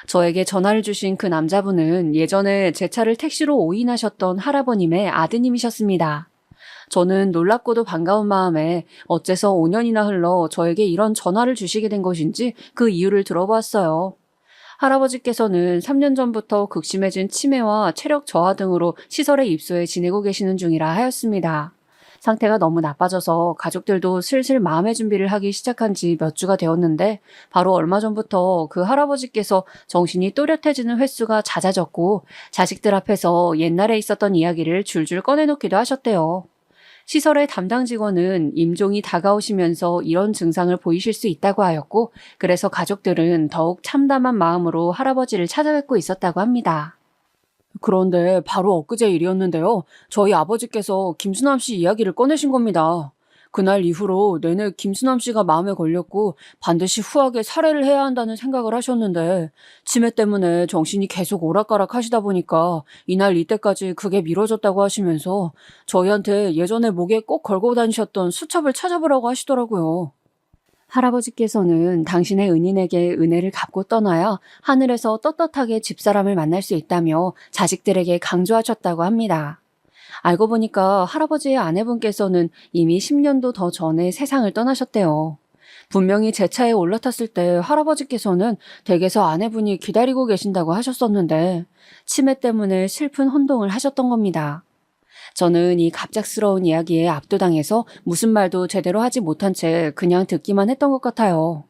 저에게 전화를 주신 그 남자분은 예전에 제 차를 택시로 오인하셨던 할아버님의 아드님이셨습니다. 저는 놀랍고도 반가운 마음에 어째서 5년이나 흘러 저에게 이런 전화를 주시게 된 것인지 그 이유를 들어보았어요. 할아버지께서는 3년 전부터 극심해진 치매와 체력 저하 등으로 시설에 입소해 지내고 계시는 중이라 하였습니다. 상태가 너무 나빠져서 가족들도 슬슬 마음의 준비를 하기 시작한 지 몇 주가 되었는데 바로 얼마 전부터 그 할아버지께서 정신이 또렷해지는 횟수가 잦아졌고 자식들 앞에서 옛날에 있었던 이야기를 줄줄 꺼내놓기도 하셨대요. 시설의 담당 직원은 임종이 다가오시면서 이런 증상을 보이실 수 있다고 하였고 그래서 가족들은 더욱 참담한 마음으로 할아버지를 찾아뵙고 있었다고 합니다. 그런데 바로 엊그제 일이었는데요. 저희 아버지께서 김수남 씨 이야기를 꺼내신 겁니다. 그날 이후로 내내 김수남 씨가 마음에 걸렸고 반드시 후하게 살해를 해야 한다는 생각을 하셨는데 치매 때문에 정신이 계속 오락가락 하시다 보니까 이날 이때까지 그게 미뤄졌다고 하시면서 저희한테 예전에 목에 꼭 걸고 다니셨던 수첩을 찾아보라고 하시더라고요. 할아버지께서는 당신의 은인에게 은혜를 갚고 떠나야 하늘에서 떳떳하게 집사람을 만날 수 있다며 자식들에게 강조하셨다고 합니다. 알고 보니까 할아버지의 아내분께서는 이미 10년도 더 전에 세상을 떠나셨대요. 분명히 제 차에 올라탔을 때 할아버지께서는 댁에서 아내분이 기다리고 계신다고 하셨었는데 치매 때문에 슬픈 혼동을 하셨던 겁니다. 저는 이 갑작스러운 이야기에 압도당해서 무슨 말도 제대로 하지 못한 채 그냥 듣기만 했던 것 같아요.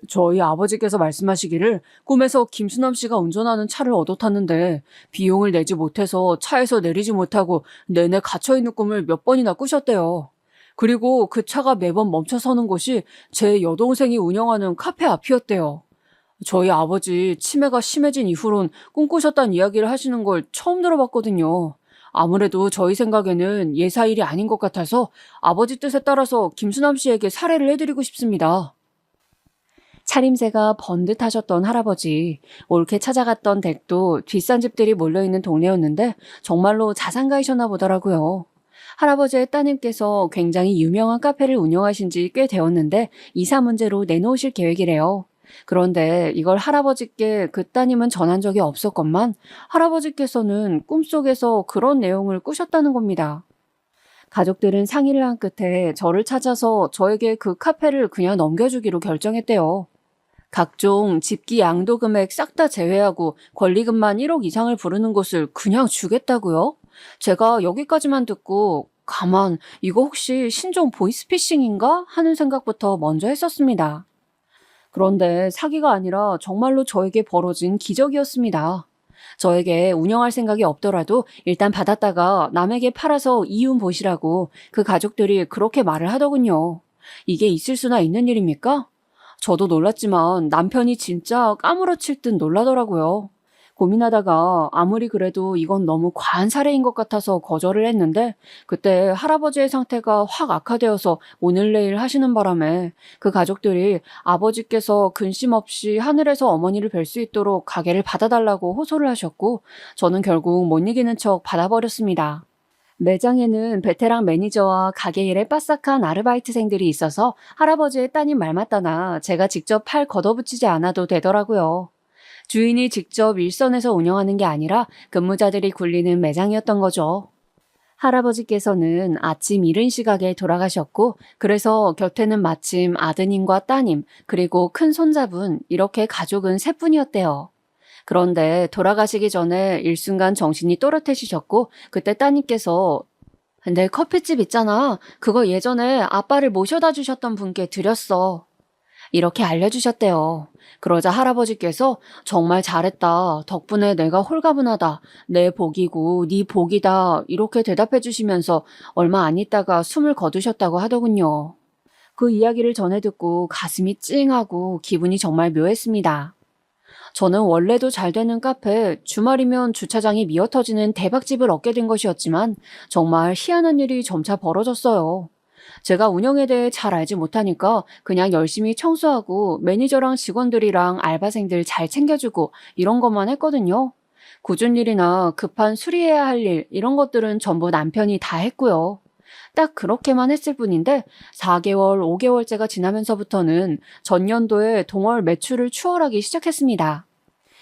저희 아버지께서 말씀하시기를 꿈에서 김수남 씨가 운전하는 차를 얻어 탔는데 비용을 내지 못해서 차에서 내리지 못하고 내내 갇혀있는 꿈을 몇 번이나 꾸셨대요. 그리고 그 차가 매번 멈춰 서는 곳이 제 여동생이 운영하는 카페 앞이었대요. 저희 아버지 치매가 심해진 이후론 꿈꾸셨다는 이야기를 하시는 걸 처음 들어봤거든요. 아무래도 저희 생각에는 예사일이 아닌 것 같아서 아버지 뜻에 따라서 김수남 씨에게 살해를 해드리고 싶습니다. 차림새가 번듯하셨던 할아버지, 옳게 찾아갔던 댁도 뒷산 집들이 몰려있는 동네였는데 정말로 자산가이셨나 보더라고요. 할아버지의 따님께서 굉장히 유명한 카페를 운영하신 지 꽤 되었는데 이사 문제로 내놓으실 계획이래요. 그런데 이걸 할아버지께 그 따님은 전한 적이 없었건만 할아버지께서는 꿈속에서 그런 내용을 꾸셨다는 겁니다. 가족들은 상의를 한 끝에 저를 찾아서 저에게 그 카페를 그냥 넘겨주기로 결정했대요. 각종 집기 양도 금액 싹 다 제외하고 권리금만 1억 이상을 부르는 곳을 그냥 주겠다고요? 제가 여기까지만 듣고 가만 이거 혹시 신종 보이스피싱인가 하는 생각부터 먼저 했었습니다. 그런데 사기가 아니라 정말로 저에게 벌어진 기적이었습니다. 저에게 운영할 생각이 없더라도 일단 받았다가 남에게 팔아서 이윤 보시라고 그 가족들이 그렇게 말을 하더군요. 이게 있을 수나 있는 일입니까? 저도 놀랐지만 남편이 진짜 까무러칠 듯 놀라더라고요. 고민하다가 아무리 그래도 이건 너무 과한 사례인 것 같아서 거절을 했는데 그때 할아버지의 상태가 확 악화되어서 오늘 내일 하시는 바람에 그 가족들이 아버지께서 근심 없이 하늘에서 어머니를 뵐 수 있도록 가게를 받아달라고 호소를 하셨고 저는 결국 못 이기는 척 받아버렸습니다. 매장에는 베테랑 매니저와 가게 일에 빠삭한 아르바이트생들이 있어서 할아버지의 따님 말 맞다나 제가 직접 팔 걷어붙이지 않아도 되더라고요. 주인이 직접 일선에서 운영하는 게 아니라 근무자들이 굴리는 매장이었던 거죠. 할아버지께서는 아침 이른 시각에 돌아가셨고 그래서 곁에는 마침 아드님과 따님 그리고 큰 손자분 이렇게 가족은 세 분이었대요. 그런데 돌아가시기 전에 일순간 정신이 또렷해지셨고 그때 따님께서 내 커피집 있잖아. 그거 예전에 아빠를 모셔다 주셨던 분께 드렸어. 이렇게 알려주셨대요. 그러자 할아버지께서 정말 잘했다. 덕분에 내가 홀가분하다. 내 복이고 네 복이다. 이렇게 대답해 주시면서 얼마 안 있다가 숨을 거두셨다고 하더군요. 그 이야기를 전해 듣고 가슴이 찡하고 기분이 정말 묘했습니다. 저는 원래도 잘 되는 카페, 주말이면 주차장이 미어터지는 대박집을 얻게 된 것이었지만 정말 희한한 일이 점차 벌어졌어요. 제가 운영에 대해 잘 알지 못하니까 그냥 열심히 청소하고 매니저랑 직원들이랑 알바생들 잘 챙겨주고 이런 것만 했거든요. 굳은 일이나 급한 수리해야 할 일 이런 것들은 전부 남편이 다 했고요. 딱 그렇게만 했을 뿐인데 4개월, 5개월째가 지나면서부터는 전년도에 동월 매출을 추월하기 시작했습니다.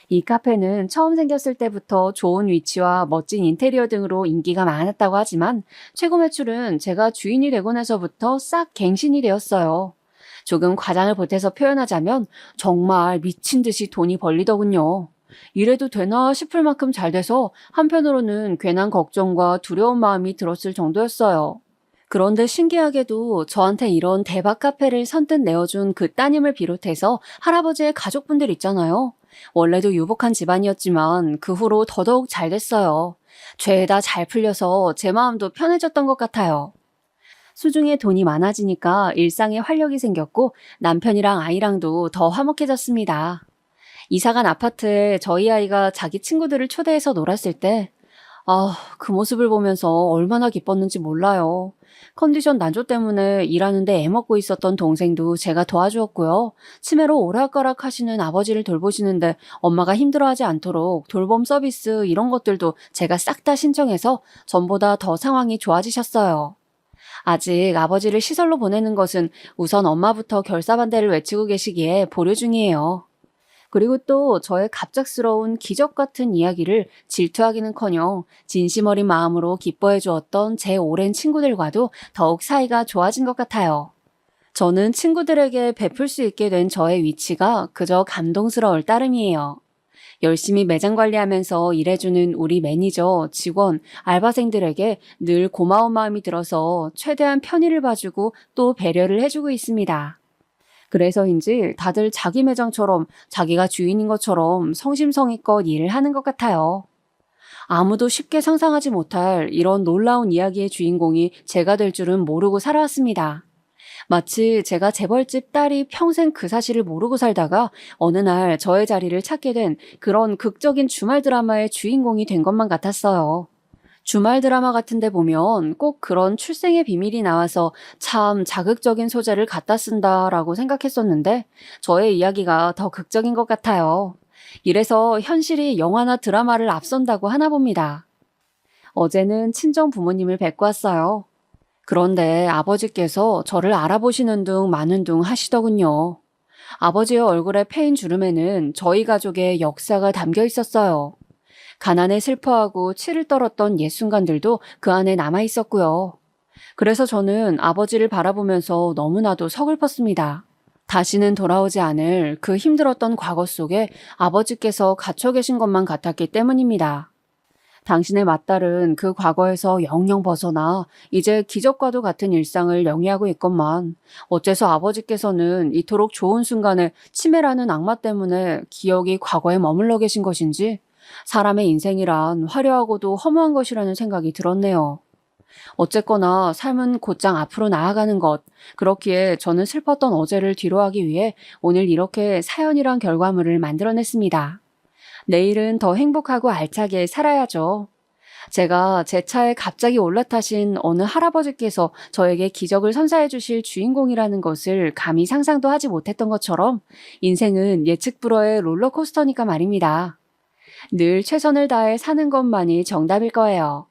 이 카페는 처음 생겼을 때부터 좋은 위치와 멋진 인테리어 등으로 인기가 많았다고 하지만 최고 매출은 제가 주인이 되고 나서부터 싹 갱신이 되었어요. 조금 과장을 보태서 표현하자면 정말 미친 듯이 돈이 벌리더군요. 이래도 되나 싶을 만큼 잘 돼서 한편으로는 괜한 걱정과 두려운 마음이 들었을 정도였어요. 그런데 신기하게도 저한테 이런 대박 카페를 선뜻 내어준 그 따님을 비롯해서 할아버지의 가족분들 있잖아요. 원래도 유복한 집안이었지만 그 후로 더더욱 잘 됐어요. 죄다 잘 풀려서 제 마음도 편해졌던 것 같아요. 수중에 돈이 많아지니까 일상에 활력이 생겼고 남편이랑 아이랑도 더 화목해졌습니다. 이사간 아파트에 저희 아이가 자기 친구들을 초대해서 놀았을 때 그 모습을 보면서 얼마나 기뻤는지 몰라요. 컨디션 난조 때문에 일하는데 애먹고 있었던 동생도 제가 도와주었고요. 치매로 오락가락 하시는 아버지를 돌보시는데 엄마가 힘들어하지 않도록 돌봄 서비스 이런 것들도 제가 싹 다 신청해서 전보다 더 상황이 좋아지셨어요. 아직 아버지를 시설로 보내는 것은 우선 엄마부터 결사반대를 외치고 계시기에 보류 중이에요. 그리고 또 저의 갑작스러운 기적 같은 이야기를 질투하기는커녕 진심 어린 마음으로 기뻐해 주었던 제 오랜 친구들과도 더욱 사이가 좋아진 것 같아요. 저는 친구들에게 베풀 수 있게 된 저의 위치가 그저 감동스러울 따름이에요. 열심히 매장 관리하면서 일해주는 우리 매니저, 직원, 알바생들에게 늘 고마운 마음이 들어서 최대한 편의를 봐주고 또 배려를 해주고 있습니다. 그래서인지 다들 자기 매장처럼 자기가 주인인 것처럼 성심성의껏 일을 하는 것 같아요. 아무도 쉽게 상상하지 못할 이런 놀라운 이야기의 주인공이 제가 될 줄은 모르고 살아왔습니다. 마치 제가 재벌집 딸이 평생 그 사실을 모르고 살다가 어느 날 저의 자리를 찾게 된 그런 극적인 주말 드라마의 주인공이 된 것만 같았어요. 주말 드라마 같은데 보면 꼭 그런 출생의 비밀이 나와서 참 자극적인 소재를 갖다 쓴다라고 생각했었는데 저의 이야기가 더 극적인 것 같아요. 이래서 현실이 영화나 드라마를 앞선다고 하나 봅니다. 어제는 친정 부모님을 뵙고 왔어요. 그런데 아버지께서 저를 알아보시는 둥 마는 둥 하시더군요. 아버지의 얼굴에 패인 주름에는 저희 가족의 역사가 담겨 있었어요. 가난에 슬퍼하고 치를 떨었던 옛 순간들도 그 안에 남아 있었고요. 그래서 저는 아버지를 바라보면서 너무나도 서글펐습니다. 다시는 돌아오지 않을 그 힘들었던 과거 속에 아버지께서 갇혀 계신 것만 같았기 때문입니다. 당신의 맏딸은 그 과거에서 영영 벗어나 이제 기적과도 같은 일상을 영위하고 있건만 어째서 아버지께서는 이토록 좋은 순간에 치매라는 악마 때문에 기억이 과거에 머물러 계신 것인지 사람의 인생이란 화려하고도 허무한 것이라는 생각이 들었네요. 어쨌거나 삶은 곧장 앞으로 나아가는 것, 그렇기에 저는 슬펐던 어제를 뒤로하기 위해 오늘 이렇게 사연이란 결과물을 만들어냈습니다. 내일은 더 행복하고 알차게 살아야죠. 제가 제 차에 갑자기 올라타신 어느 할아버지께서 저에게 기적을 선사해 주실 주인공이라는 것을 감히 상상도 하지 못했던 것처럼 인생은 예측 불허의 롤러코스터니까 말입니다. 늘 최선을 다해 사는 것만이 정답일 거예요.